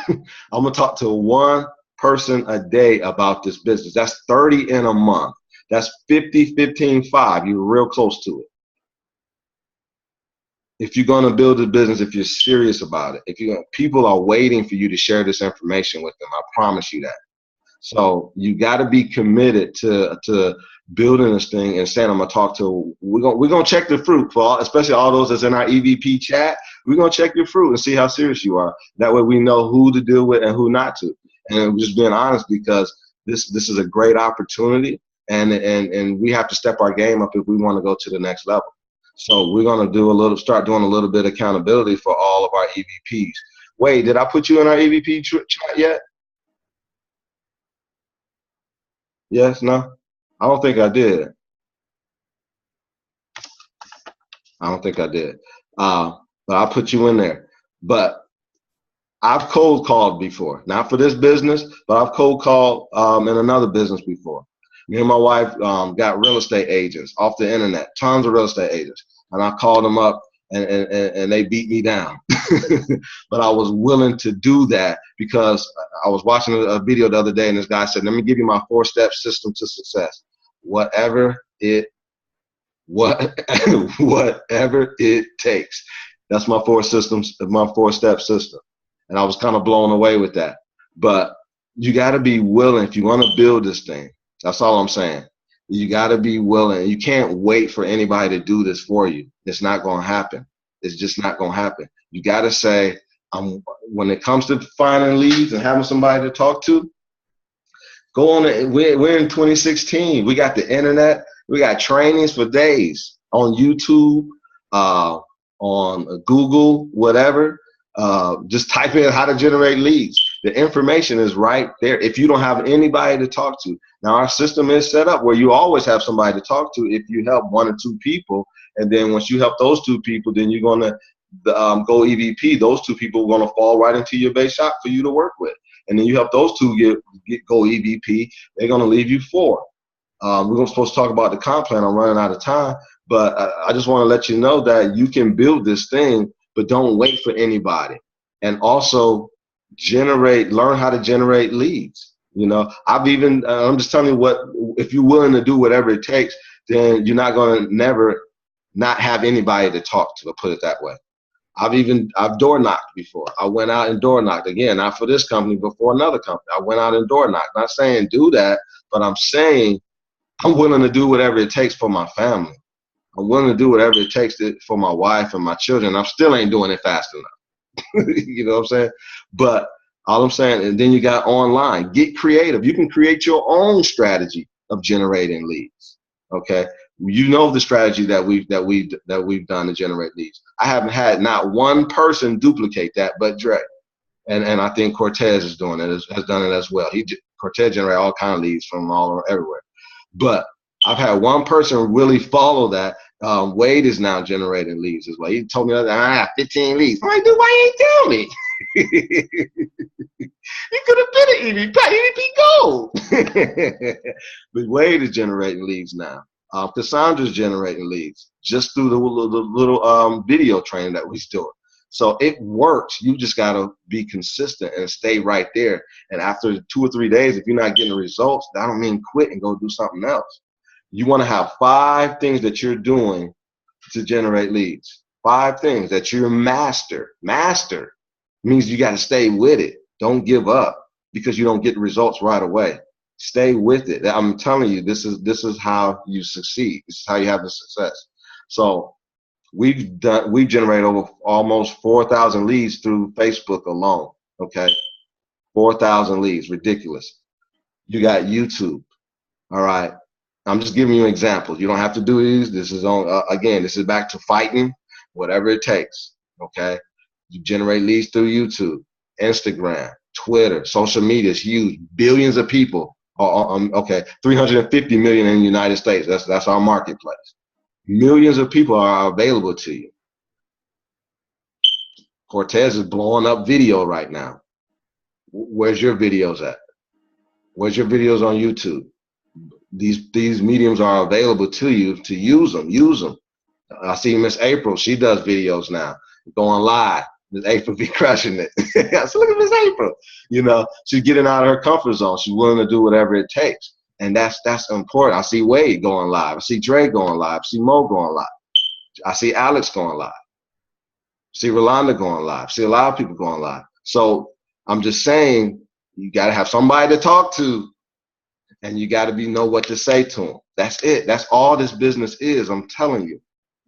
I'm going to talk to 1 person a day about this business. That's 30 in a month. That's 50, 15, 5. You're real close to it. If you're going to build a business, if you're serious about it, people are waiting for you to share this information with them. I promise you that. So you got to be committed to building this thing and saying, I'm going to talk to, we're going to check the fruit for especially all those that's in our EVP chat. We're going to check your fruit and see how serious you are. That way we know who to deal with and who not to. And just being honest, because this is a great opportunity, and we have to step our game up if we want to go to the next level. So we're going to start doing a little bit of accountability for all of our EVPs. Wait, did I put you in our EVP chat yet? Yes, no? I don't think I did. I don't think I did. But I'll put you in there. But I've cold called before. Not for this business, but I've cold called in another business before. Me and my wife got real estate agents off the internet, tons of real estate agents. And I called them up and they beat me down. But I was willing to do that because I was watching a video the other day and this guy said, let me give you my 4-step system to success. Whatever it takes. That's my 4-step system. And I was kind of blown away with that. But you got to be willing if you want to build this thing. That's all I'm saying. You got to be willing. You can't wait for anybody to do this for you. It's not going to happen. It's just not going to happen. You got to say, when it comes to finding leads and having somebody to talk to, go on. We're in 2016. We got the internet. We got trainings for days on YouTube, on Google, whatever. Just type in how to generate leads. The information is right there if you don't have anybody to talk to. Now, our system is set up where you always have somebody to talk to if you help 1 or 2 people. And then once you help those 2 people, then you're going to go EVP. Those 2 people are going to fall right into your base shop for you to work with. And then you help those 2 go EVP. They're going to leave you 4. We're supposed to talk about the comp plan. I'm running out of time. But I just want to let you know that you can build this thing, but don't wait for anybody. And also learn how to generate leads. You know, I'm just telling you if you're willing to do whatever it takes, then you're not going to never not have anybody to talk to, put it that way. I've door knocked before. I went out and door knocked, again, not for this company, but for another company. I went out and door knocked. Not saying do that, but I'm saying I'm willing to do whatever it takes for my family. I'm willing to do whatever it takes for my wife and my children. I still ain't doing it fast enough. You know what I'm saying? But all I'm saying, and then you got online. Get creative. You can create your own strategy of generating leads. Okay, you know the strategy that we've done to generate leads. I haven't had not one person duplicate that, but Dre, and I think Cortez is doing it, has done it as well. Cortez generated all kind of leads from all over everywhere, but I've had one person really follow that. Wade is now generating leads as well. He told me that I have 15 leads. I'm like, dude, why you ain't tell me? You could have been an EVP gold. But Wade is generating leads now. Cassandra's generating leads just through the little video training that we're doing. So it works. You just got to be consistent and stay right there. And after 2 or 3 days, if you're not getting the results, that don't mean quit and go do something else. You want to have 5 things that you're doing to generate leads. 5 things that you're master. Master means you got to stay with it. Don't give up because you don't get the results right away. Stay with it. I'm telling you, this is how you succeed. This is how you have the success. So we've generated over almost 4,000 leads through Facebook alone. Okay, 4,000 leads, ridiculous. You got YouTube. All right. I'm just giving you examples. You don't have to do these. This is on again. This is back to fighting, whatever it takes. Okay. You generate leads through YouTube, Instagram, Twitter, social media is huge. Billions of people. Okay, 350 million in the United States. That's our marketplace. Millions of people are available to you. Cortez is blowing up video right now. Where's your videos at? Where's your videos on YouTube? These mediums are available to you to use them. Use them. I see Miss April. She does videos now, going live. Miss April be crushing it. So look at Miss April. You know, she's getting out of her comfort zone. She's willing to do whatever it takes, and that's important. I see Wade going live. I see Dre going live. I see Mo going live. I see Alex going live. I see Rolanda going live. I see a lot of people going live. So I'm just saying, you got to have somebody to talk to. And you got to know what to say to them. That's it. That's all this business is. I'm telling you.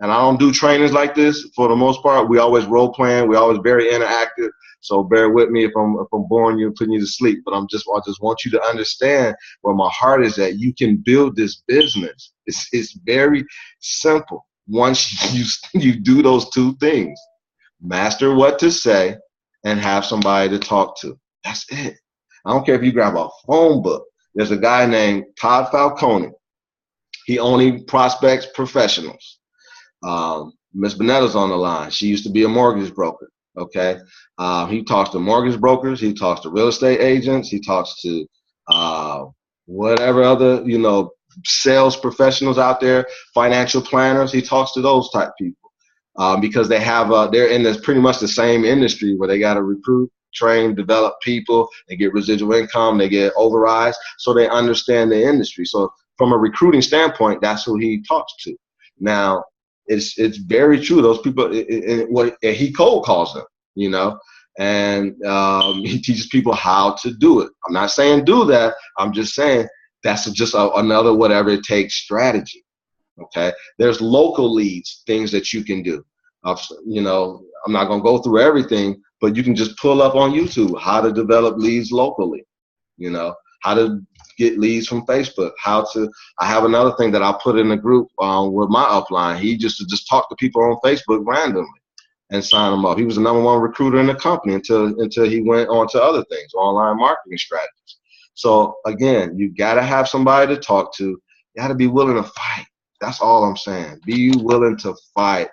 And I don't do trainings like this for the most part. We always role playing. We always very interactive. So bear with me if I'm boring you and putting you to sleep. But I just want you to understand where my heart is at. You can build this business. It's very simple. Once you do those 2 things, master what to say and have somebody to talk to. That's it. I don't care if you grab a phone book. There's a guy named Todd Falcone. He only prospects professionals. Miss Bonetta's on the line. She used to be a mortgage broker. Okay. He talks to mortgage brokers. He talks to real estate agents. He talks to whatever other, sales professionals out there, financial planners. He talks to those type people because they're in this pretty much the same industry where they got to recruit, train, develop people, they get residual income, they get overrides, so they understand the industry. So from a recruiting standpoint, that's who he talks to. Now, it's very true. Those people, he cold calls them, and he teaches people how to do it. I'm not saying do that. I'm just saying that's just another whatever it takes strategy. Okay, there's local leads, things that you can do. You know, I'm not going to go through everything, but you can just pull up on YouTube how to develop leads locally. You know, how to get leads from Facebook. I have another thing that I'll put in the group with my upline. He just talk to people on Facebook randomly and sign them up. He was the #1 recruiter in the company until he went on to other things, online marketing strategies. So again, you got to have somebody to talk to. You got to be willing to fight. That's all I'm saying. Be willing to fight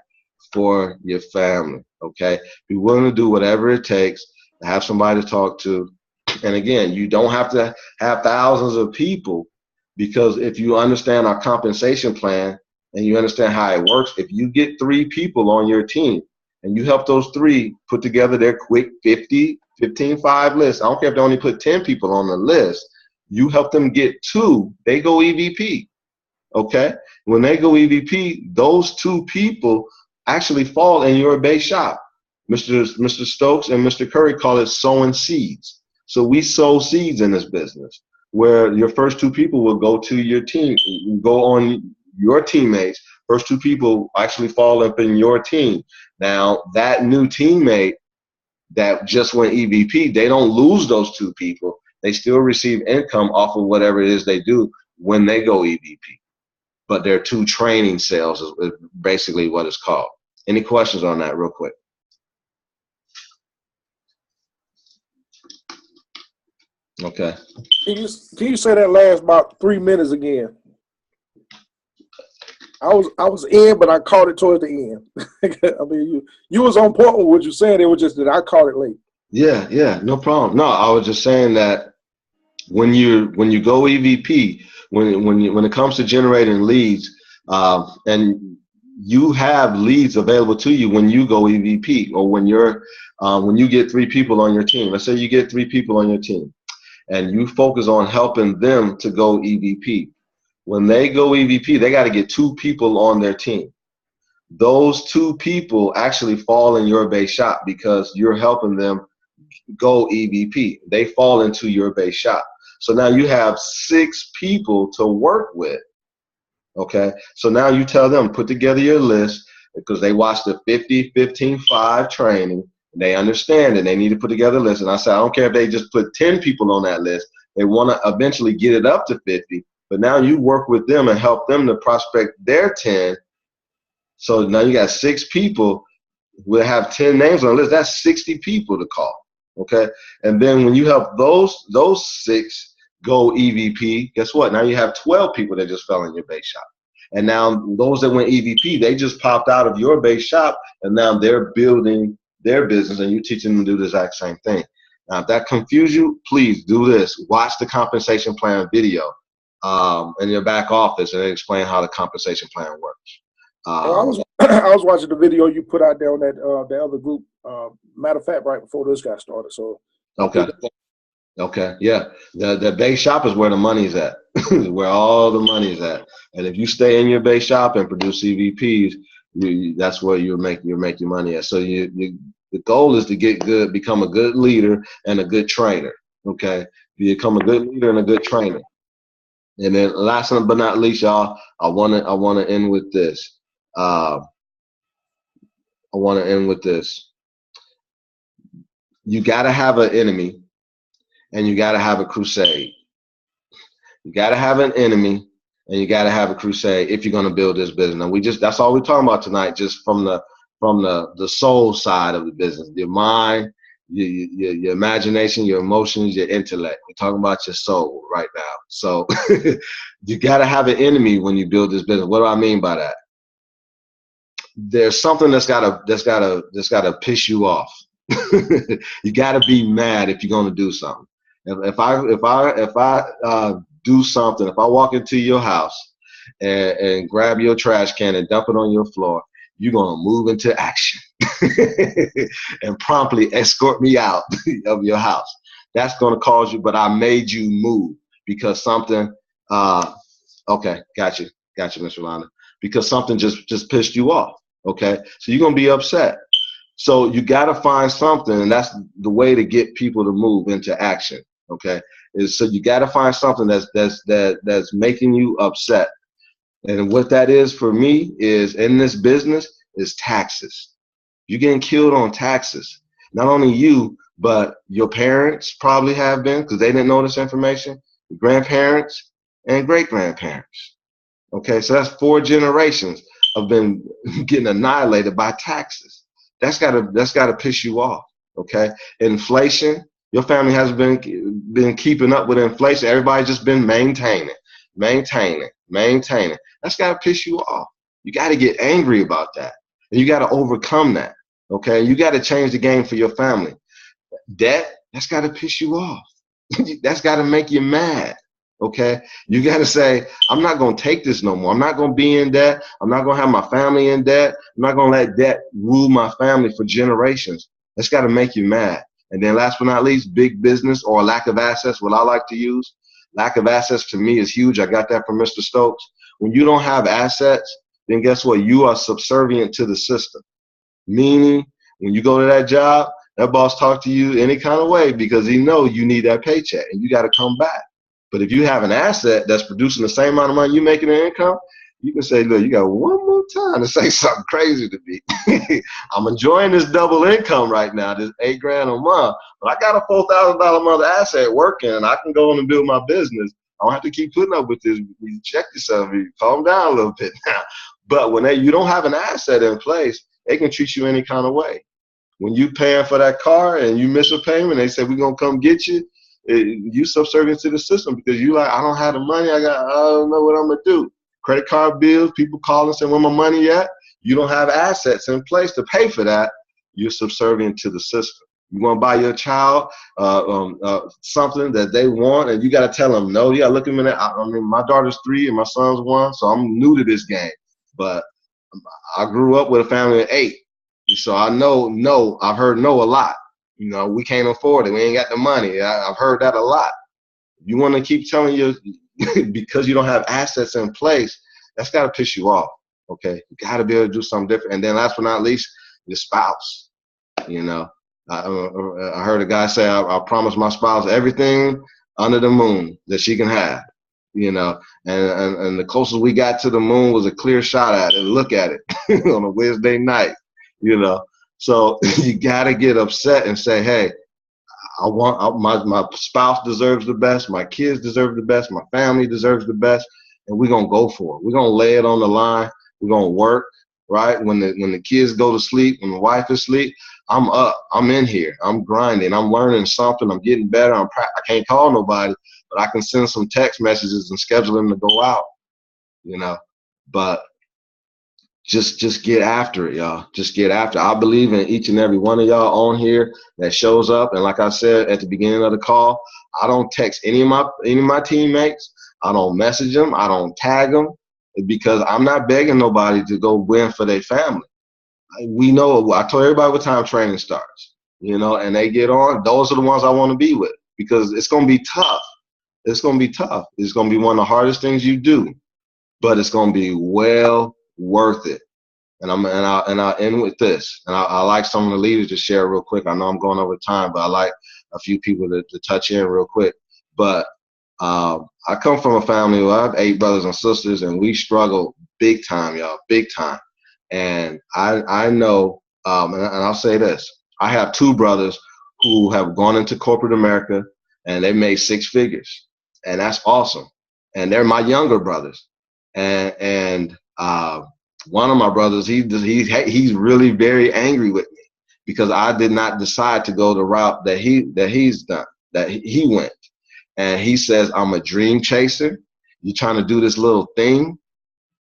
for your family, okay? Be willing to do whatever it takes to have somebody to talk to. And again, you don't have to have thousands of people, because if you understand our compensation plan and you understand how it works, if you get 3 people on your team and you help those 3 put together their quick 50, 15, 5 list, I don't care if they only put 10 people on the list, you help them get 2, they go EVP. Okay, when they go EVP, those 2 people actually fall in your base shop. Mr. Stokes and Mr. Curry call it sowing seeds. So we sow seeds in this business, where your first 2 people will go to your team, go on your teammates. First 2 people actually fall up in your team. Now that new teammate that just went EVP, they don't lose those 2 people. They still receive income off of whatever it is they do when they go EVP. But they're 2 training sales is basically what it's called. Any questions on that real quick? Okay. Can you say that last about 3 minutes again? I was in, but I caught it towards the end. I mean, you was on point with what you said. It was just that I caught it late. Yeah, no problem. No, I was just saying that when you go EVP, when it comes to generating leads, and you have leads available to you when you go EVP, or when you get 3 people on your team. Let's say you get 3 people on your team, and you focus on helping them to go EVP. When they go EVP, they got to get 2 people on their team. Those 2 people actually fall in your base shop because you're helping them go EVP. They fall into your base shop. So now you have 6 people to work with. Okay, so now you tell them, put together your list, because they watched the 50, 15, 5 training. And they understand and they need to put together a list. And I said, I don't care if they just put 10 people on that list. They want to eventually get it up to 50. But now you work with them and help them to prospect their 10. So now you got 6 people. We'll have 10 names on the list. That's 60 people to call. Okay, and then when you help those 6 go EVP, guess what? Now you have 12 people that just fell in your base shop. And now those that went EVP, they just popped out of your base shop, and now they're building their business, and you're teaching them to do the exact same thing. Now, if that confused you, please do this. Watch the compensation plan video in your back office, and explain how the compensation plan works. I was watching the video you put out there on that other group. Matter of fact, right before this got started. So okay, yeah. The base shop is where the money's at, where all the money's at. And if you stay in your base shop and produce EVPs, that's where you'll make your money at. So the goal is to get good, become a good leader and a good trainer. Okay, become a good leader and a good trainer. And then last but not least, y'all, I wanna end with this. You gotta have an enemy, and you gotta have a crusade. You gotta have an enemy, and you gotta have a crusade if you're gonna build this business. And that's all we're talking about tonight, just from the soul side of the business, your mind, your imagination, your emotions, your intellect. We're talking about your soul right now. So you gotta have an enemy when you build this business. What do I mean by that? There's something that's gotta piss you off. You gotta be mad if you're gonna do something. If I do something, if I walk into your house and grab your trash can and dump it on your floor, you're gonna move into action and promptly escort me out of your house. That's gonna cause you, but I made you move because something. Okay, got you, Mr. Lana. Because something just pissed you off. Okay, so you're gonna be upset. So you got to find something, and that's the way to get people to move into action. Okay, is so you got to find something that's making you upset. And what that is for me is in this business is taxes. You're getting killed on taxes. Not only you, but your parents probably have been because they didn't know this information, your grandparents and great grandparents. Okay, so that's 4 generations of been getting annihilated by taxes. That's gotta piss you off. Okay, inflation. Your family has been keeping up with inflation. Everybody's just been maintaining. That's gotta piss you off. You got to get angry about that, and you got to overcome that. Okay, you got to change the game for your family. Debt. That's got to piss you off. That's got to make you mad. Okay, you got to say, I'm not going to take this no more. I'm not going to be in debt. I'm not going to have my family in debt. I'm not going to let debt rule my family for generations. That's got to make you mad. And then last but not least, big business or lack of assets, what I like to use. Lack of assets to me is huge. I got that from Mr. Stokes. When you don't have assets, then guess what? You are subservient to the system. Meaning, when you go to that job, that boss talk to you any kind of way because he know you need that paycheck and you got to come back. But if you have an asset that's producing the same amount of money you making in income, you can say, look, you got one more time to say something crazy to me. I'm enjoying this double income right now, this $8,000 a month, but I got a $4,000 a month asset working and I can go on and build my business. I don't have to keep putting up with this. You check yourself, you calm down a little bit now. But when you don't have an asset in place, they can treat you any kind of way. When you paying for that car and you miss a payment, they say, we're going to come get you. You subservient to the system because you like, I don't have the money. I don't know what I'm going to do. Credit card bills, people call and say, where my money at? You don't have assets in place to pay for that. You're subservient to the system. You want to buy your child something that they want, and you got to tell them no. You got to look them in the eye. I mean, my daughter's 3 and my son's 1, so I'm new to this game. But I grew up with a family of 8, so I know no. I've heard no a lot. You know, we can't afford it. We ain't got the money. I've heard that a lot. You want to keep telling you because you don't have assets in place, that's got to piss you off. Okay, you got to be able to do something different. And then last but not least, your spouse. You know, I heard a guy say, I promised my spouse everything under the moon that she can have. You know, and the closest we got to the moon was a clear shot at it. Look at it on a Wednesday night. You know, so you got to get upset and say, hey, my spouse deserves the best, my kids deserve the best, my family deserves the best, and we're gonna go for it. We're gonna lay it on the line. We're gonna work, right? When the kids go to sleep, when the wife is asleep, I'm up. I'm in here. I'm grinding. I'm learning something. I'm getting better. I can't call nobody, but I can send some text messages and schedule them to go out. You know, but just get after it, y'all. Just get after it. I believe in each and every one of y'all on here that shows up. And like I said at the beginning of the call, I don't text any of my teammates. I don't message them. I don't tag them because I'm not begging nobody to go win for their family. We know. I told everybody what time training starts. You know, and they get on. Those are the ones I want to be with because it's gonna be tough. It's gonna be tough. It's gonna be one of the hardest things you do, but it's gonna be well worth it. And I'll end with this. And I like some of the leaders to share real quick. I know I'm going over time, but I like a few people to touch in real quick. But I come from a family where I have 8 brothers and sisters, and we struggle big time, y'all, big time. And I know, and I'll say this: I have 2 brothers who have gone into corporate America, and they made 6 figures, and that's awesome. And they're my younger brothers, and one of my brothers, he's really very angry with me because I did not decide to go the route that he's done, that he went. And he says, I'm a dream chaser. You're trying to do this little thing.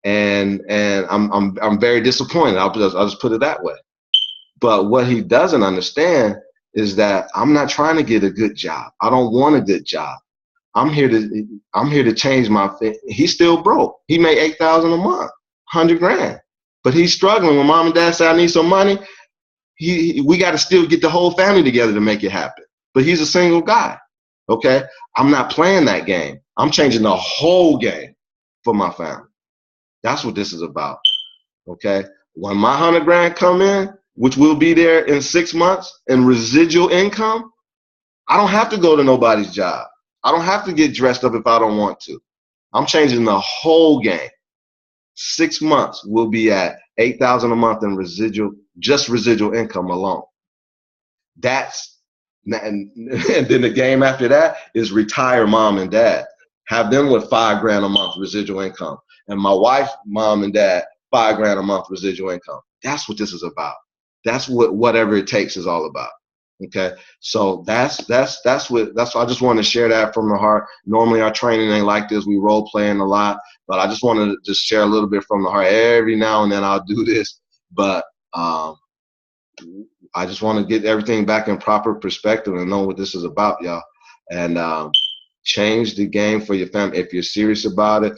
And I'm very disappointed. I'll just put it that way. But what he doesn't understand is that I'm not trying to get a good job. I don't want a good job. I'm here to change my thing. He's still broke. He made $8,000 a month. $100,000, but he's struggling. When mom and dad say I need some money, we got to still get the whole family together to make it happen. But he's a single guy. Okay, I'm not playing that game. I'm changing the whole game for my family. That's what this is about. Okay, when my $100,000 come in, which will be there in 6 months, and residual income, I don't have to go to nobody's job. I don't have to get dressed up if I don't want to. I'm changing the whole game. 6 months, we'll be at $8,000 a month in just residual income alone. And then the game after that is retire mom and dad. Have them with $5,000 a month residual income. And my wife, mom and dad, $5,000 a month residual income. That's what this is about. That's what whatever it takes is all about. Okay, so that's what I just want to share that from the heart. Normally our training ain't like this. We role playing a lot, but I just wanted to just share a little bit from the heart. Every now and then I'll do this, but I just want to get everything back in proper perspective and know what this is about, y'all. And change the game for your family if you're serious about it.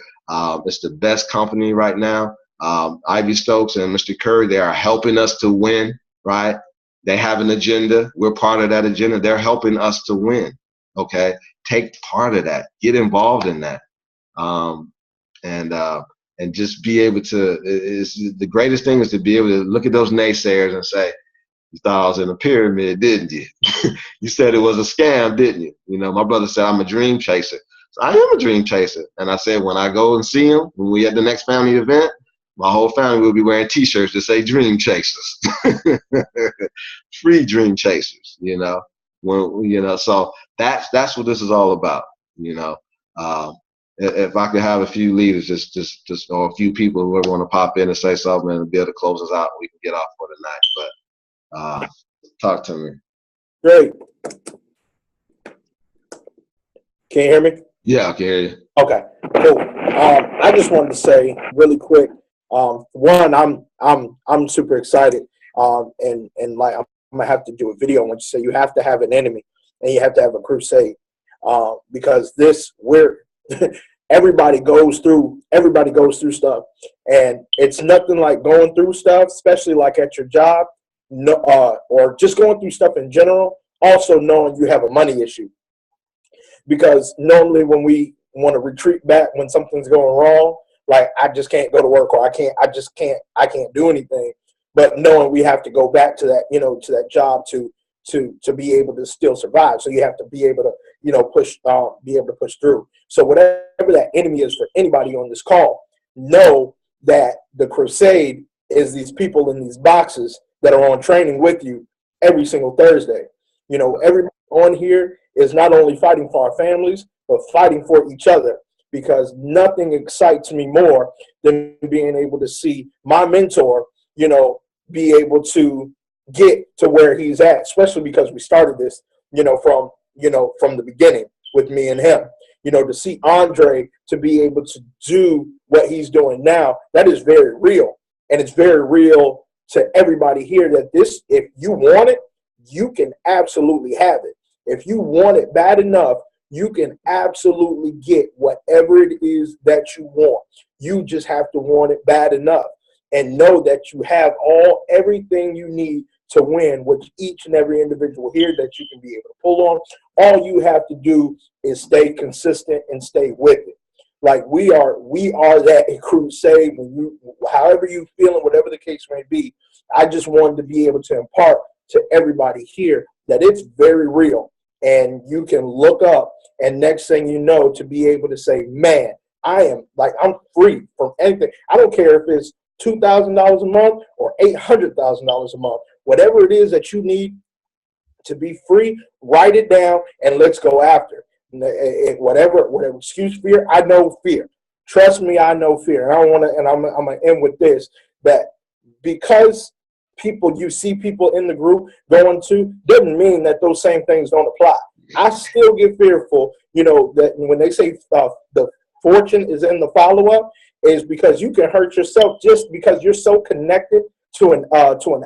It's the best company right now. Ivy Stokes and Mr. Curry, they are helping us to win, right? They have an agenda. We're part of that agenda. They're helping us to win, okay? Take part of that. Get involved in that. And just be able to, the greatest thing is to be able to look at those naysayers and say, you thought I was in a pyramid, didn't you? You said it was a scam, didn't you? You know, my brother said I'm a dream chaser. So I am a dream chaser. And I said, when I go and see him, when we at the next family event, my whole family will be wearing T-shirts that say "Dream Chasers," free Dream Chasers. You know, so that's what this is all about. You know, if I could have a few leaders, just or a few people who ever want to pop in and say something and be able to close us out, we can get off for the night. But talk to me. Great. Can you hear me? Yeah, I can hear you. Okay, cool. I just wanted to say really quick. One, I'm super excited, and like I'm gonna have to do a video when you say you have to have an enemy and you have to have a crusade, because everybody goes through stuff, and it's nothing like going through stuff, especially like at your job, or just going through stuff in general. Also knowing you have a money issue, because normally when we want to retreat back when something's going wrong. Like, I just can't go to work, or I can't do anything. But knowing we have to go back to that, to that job to be able to still survive. So you have to be able to, push through. So whatever that enemy is for anybody on this call, know that the crusade is these people in these boxes that are on training with you every single Thursday. Everybody on here is not only fighting for our families, but fighting for each other. Because nothing excites me more than being able to see my mentor, be able to get to where he's at, especially because we started this, from the beginning with me and him. To see Andre to be able to do what he's doing now, that is very real. And it's very real to everybody here that this, if you want it, you can absolutely have it. If you want it bad enough, you can absolutely get whatever it is that you want. You just have to want it bad enough and know that you have everything you need to win with each and every individual here that you can be able to pull on. All you have to do is stay consistent and stay with it. Like we are that crusade. However you feeling, whatever the case may be, I just wanted to be able to impart to everybody here that it's very real. And you can look up, and next thing you know, to be able to say, man, I'm free from anything. I don't care if it's $2,000 a month or $800,000 a month. Whatever it is that you need to be free, write it down and let's go after. Whatever excuse fear, I know fear. Trust me, I know fear. And I'm gonna end with this, that because you see people in the group going to, doesn't mean that those same things don't apply. I still get fearful, that when they say the fortune is in the follow-up, is because you can hurt yourself just because you're so connected to an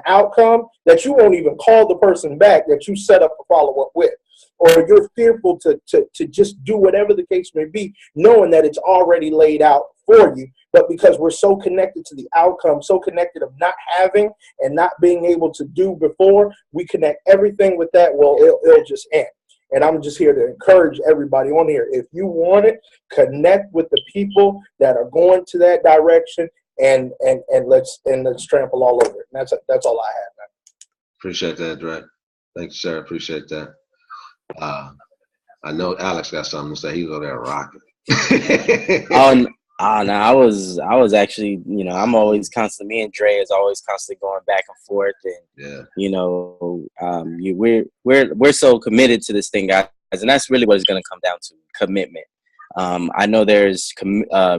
outcome that you won't even call the person back that you set up a follow-up with. Or you're fearful to just do whatever the case may be, knowing that it's already laid out for you. But because we're so connected to the outcome, so connected of not having and not being able to do before, we connect everything with that, well, it'll just end. And I'm just here to encourage everybody on here. If you want it, connect with the people that are going to that direction, and let's trample all over it. And that's all I have, man. Appreciate that, Dre. Thank you, sir. Appreciate that. I know Alex got something to say. He's over there rocking. Oh, no, I was actually, you know, I'm always constantly, me and Dre is always constantly going back and forth, and Yeah. you know, we're so committed to this thing, guys, and that's really what it's going to come down to: commitment. I know there's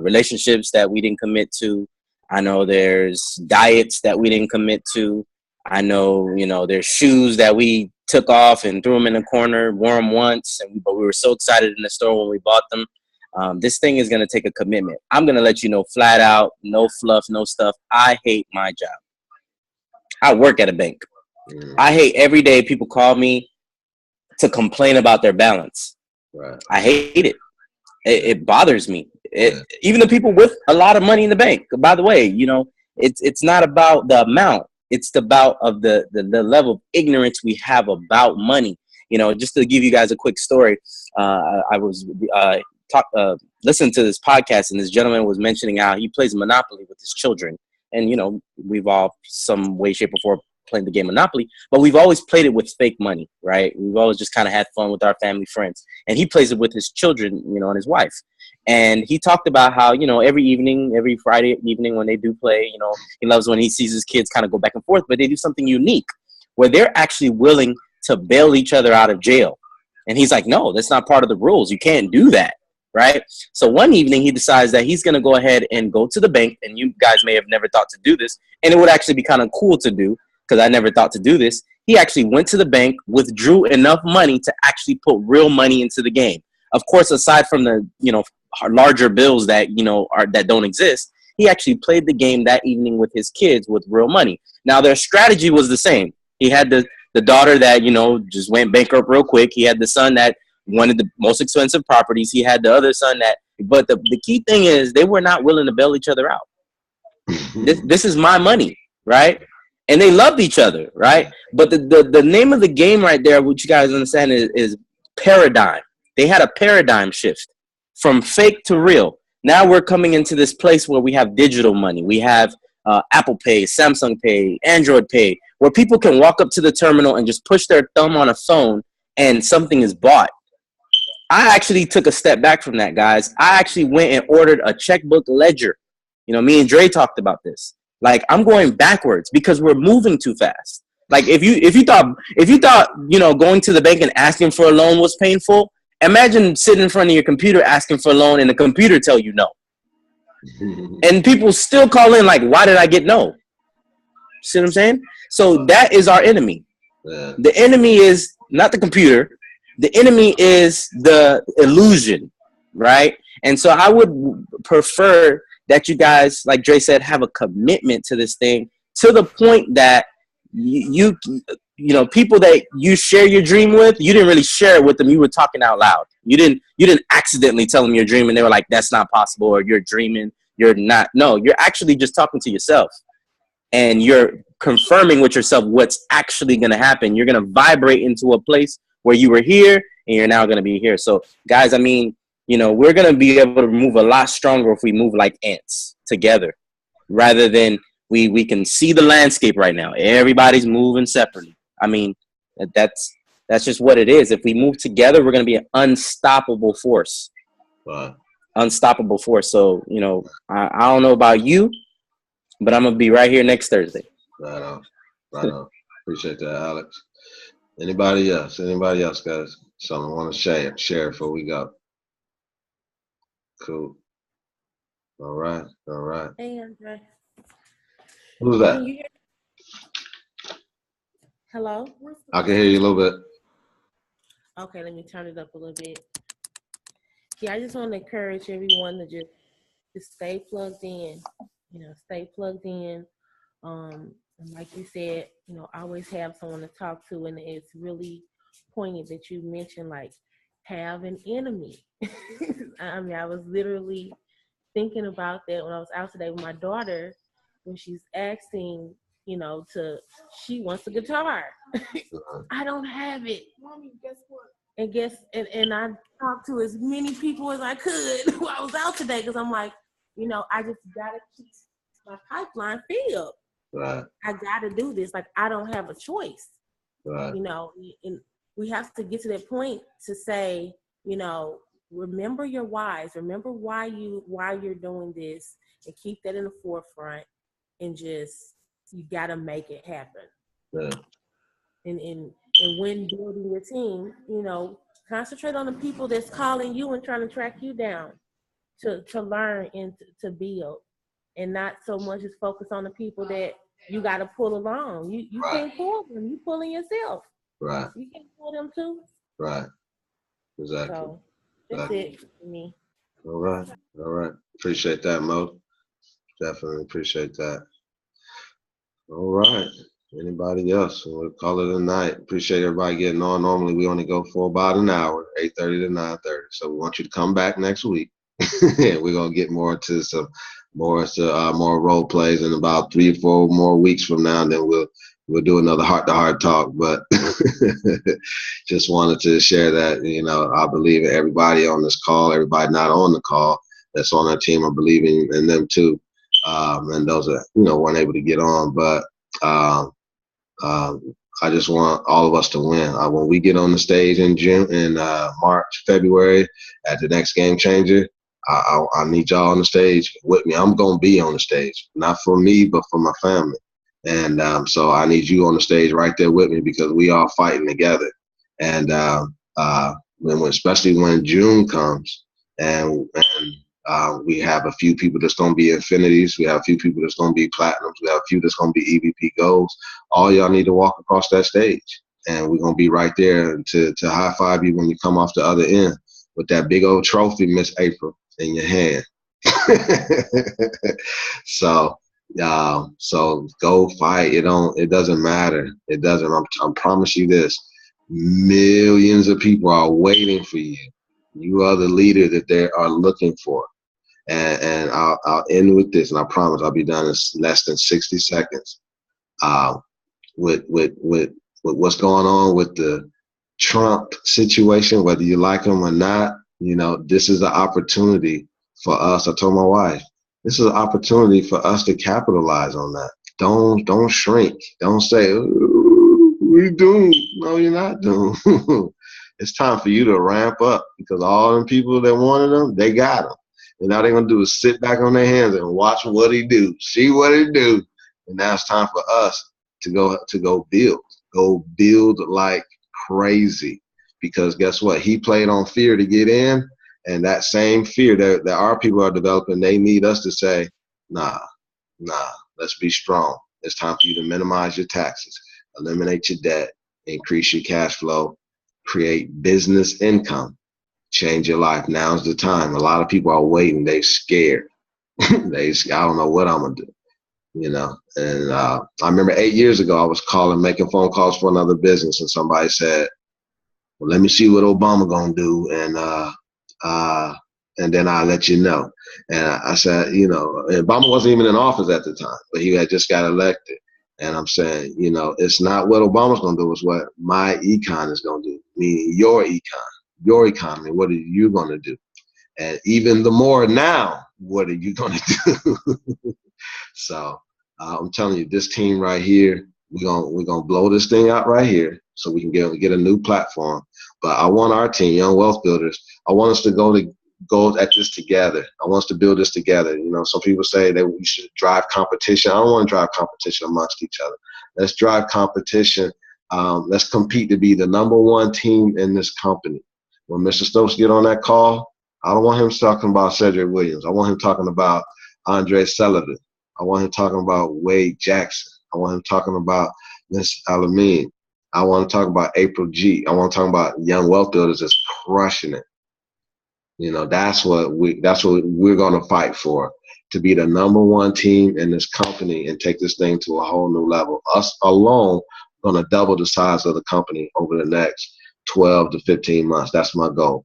relationships that we didn't commit to. I know there's diets that we didn't commit to. I know, you know, there's shoes that we took off and threw them in the corner, wore them once, but we were so excited in the store when we bought them. This thing is going to take a commitment. I'm going to let you know flat out, no fluff, no stuff. I hate my job. I work at a bank. I hate every day people call me to complain about their balance. Right. I hate it. It bothers me. Even the people with a lot of money in the bank, by the way, you know, it's not about the amount. It's about the level of ignorance we have about money. You know, just to give you guys a quick story, I was listening to this podcast, and this gentleman was mentioning how he plays Monopoly with his children. And, you know, we've all some way, shape, or form playing the game Monopoly, but we've always played it with fake money, right? We've always just kind of had fun with our family friends. And he plays it with his children, you know, and his wife. And he talked about how, you know, every Friday evening when they do play, you know, he loves when he sees his kids kind of go back and forth, but they do something unique where they're actually willing to bail each other out of jail. And he's like, no, that's not part of the rules. You can't do that. Right. So one evening he decides that he's going to go ahead and go to the bank. And you guys may have never thought to do this. And it would actually be kind of cool to do, because I never thought to do this. He actually went to the bank, withdrew enough money to actually put real money into the game. Of course, aside from the, you know, larger bills that, you know, that don't exist, he actually played the game that evening with his kids with real money. Now, their strategy was the same. He had the daughter that, you know, just went bankrupt real quick. He had the son that wanted the most expensive properties. He had the other son that, but the key thing is they were not willing to bail each other out. This is my money, right? And they loved each other, right? But the name of the game right there, which you guys understand, is paradigm. They had a paradigm shift from fake to real. Now we're coming into this place where we have digital money. We have Apple Pay, Samsung Pay, Android Pay, where people can walk up to the terminal and just push their thumb on a phone and something is bought. I actually took a step back from that, guys. I actually went and ordered a checkbook ledger. You know, me and Dre talked about this. Like, I'm going backwards because we're moving too fast. Like, if you thought, you know, going to the bank and asking for a loan was painful, imagine sitting in front of your computer asking for a loan and the computer tell you no. And people still call in like, why did I get no? See what I'm saying? So that is our enemy. Yeah. The enemy is not the computer. The enemy is the illusion, right? And so I would prefer that you guys, like Dre said, have a commitment to this thing to the point that you know, people that you share your dream with, you didn't really share it with them. You were talking out loud. You didn't accidentally tell them your dream and they were like, that's not possible, or you're dreaming. You're not. No, you're actually just talking to yourself and you're confirming with yourself what's actually going to happen. You're going to vibrate into a place where you were here and you're now going to be here. So guys, I mean, you know, we're going to be able to move a lot stronger if we move like ants together rather than we can see the landscape right now. Everybody's moving separately. I mean, that's just what it is. If we move together, we're going to be an unstoppable force. Wow. Unstoppable force. So, you know, I don't know about you, but I'm going to be right here next Thursday. Right on. Right on. Appreciate that, Alex. Anybody else? Anybody else got something want to share before we go? Cool. All right. All right. Hey, Andre. Who's Can that? you hear? Hello? I can hear you a little bit. Okay, let me turn it up a little bit. Yeah, I just want to encourage everyone to just stay plugged in. You know, stay plugged in. And like you said, you know, always have someone to talk to. And it's really poignant that you mentioned, like, have an enemy. I mean, I was literally thinking about that when I was out today with my daughter, when she's asking, you know, she wants a guitar. I don't have it. Mommy, guess what? And I talked to as many people as I could while I was out today, because I'm like, you know, I just gotta keep my pipeline filled. Right. I got to do this. Like, I don't have a choice. Right. You know, and we have to get to that point to say, you know, remember your whys. Remember why you're doing this, and keep that in the forefront. And just, you got to make it happen. Yeah. And when building your team, you know, concentrate on the people that's calling you and trying to track you down to learn and to build, and not so much as focus on the people that you got to pull along. You Right. can't pull them. You pulling yourself. Right. You can't pull them too. Right. Exactly. So that's it for me. All right. All right. Appreciate that, Mo. Definitely appreciate that. All right. Anybody else? We'll call it a night. Appreciate everybody getting on. Normally we only go for about an hour, 8:30 to 9:30. So we want you to come back next week. We're gonna get more into more role plays in about 3 or 4 more weeks from now, and then we'll do another heart-to-heart talk. But just wanted to share that, you know, I believe in everybody on this call, everybody not on the call that's on our team. I believe in them too. And those that, you know, weren't able to get on, but I just want all of us to win. When we get on the stage in March, February at the next Game Changer, I need y'all on the stage with me. I'm going to be on the stage, not for me, but for my family. And so I need you on the stage right there with me, because we are fighting together. And especially when June comes, and we have a few people that's going to be infinities. We have a few people that's going to be platinums. We have a few that's going to be EVP golds. All y'all need to walk across that stage, and we're going to be right there to high five you when you come off the other end with that big old trophy, Miss April, in your hand. So go fight. It doesn't matter. It doesn't. I promise you this. Millions of people are waiting for you. You are the leader that they are looking for. And I'll end with this, and I promise I'll be done in less than 60 seconds. With what's going on with the Trump situation, whether you like him or not, you know, this is an opportunity for us. I told my wife, this is an opportunity for us to capitalize on that. Don't shrink. Don't say, we're doomed. No, you're not doomed. It's time for you to ramp up, because all them people that wanted them, they got them. And now they're going to do is sit back on their hands and watch what he do, see what he do. And now it's time for us to go build like crazy. Because guess what? He played on fear to get in, and that same fear that our people are developing, they need us to say, nah, let's be strong. It's time for you to minimize your taxes, eliminate your debt, increase your cash flow, create business income, change your life. Now's the time. A lot of people are waiting. They scared. I don't know what I'm going to do. You know, and I remember 8 years ago, I was making phone calls for another business, and somebody said, well, let me see what Obama gonna do, and then I'll let you know. And I said, you know, Obama wasn't even in office at the time, but he had just got elected. And I'm saying, you know, it's not what Obama's gonna do, it's what my econ is gonna do, meaning your economy. What are you gonna do? And even the more now, what are you gonna do? So I'm telling you, this team right here, we're gonna blow this thing out right here, so we can get a new platform. But I want our team, Young Wealth Builders, I want us to go at this together. I want us to build this together. You know, some people say that we should drive competition. I don't want to drive competition amongst each other. Let's drive competition. Let's compete to be the #1 team in this company. When Mr. Stokes get on that call, I don't want him talking about Cedric Williams. I want him talking about Andre Sullivan. I want him talking about Wade Jackson. I want him talking about Miss Alameen. I want to talk about April G. I want to talk about Young Wealth Builders that's crushing it. You know, that's what we're going to fight for, to be the #1 team in this company and take this thing to a whole new level. Us alone going to double the size of the company over the next 12 to 15 months. That's my goal.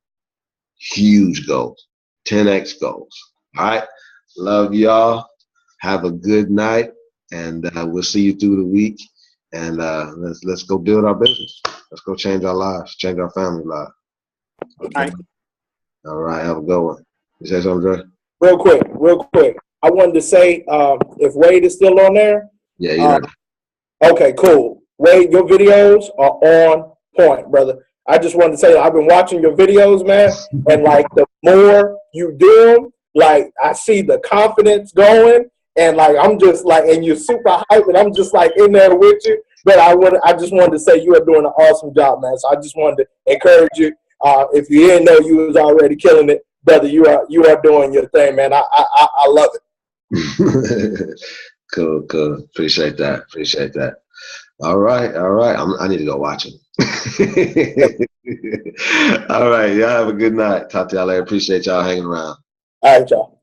Huge goals. 10x goals. All right. Love y'all. Have a good night, and we'll see you through the week. And let's go build our business. Let's go change our lives, change our family lives. Okay. All right. Have a good one. You say something, Dre? Real quick. I wanted to say, if Wade is still on there, Yeah, you ready. Okay, cool. Wade, your videos are on point, brother. I just wanted to say I've been watching your videos, man, and like the more you do them, like I see the confidence going, and like I'm just like, and you're super hype, and I'm just like in there with you. But I just wanted to say you are doing an awesome job, man. So I just wanted to encourage you. If you didn't know you was already killing it, brother, you are doing your thing, man. I love it. Cool. Appreciate that. All right. I need to go watch him. All right. Y'all have a good night. Talk to y'all later. Appreciate y'all hanging around. All right, y'all.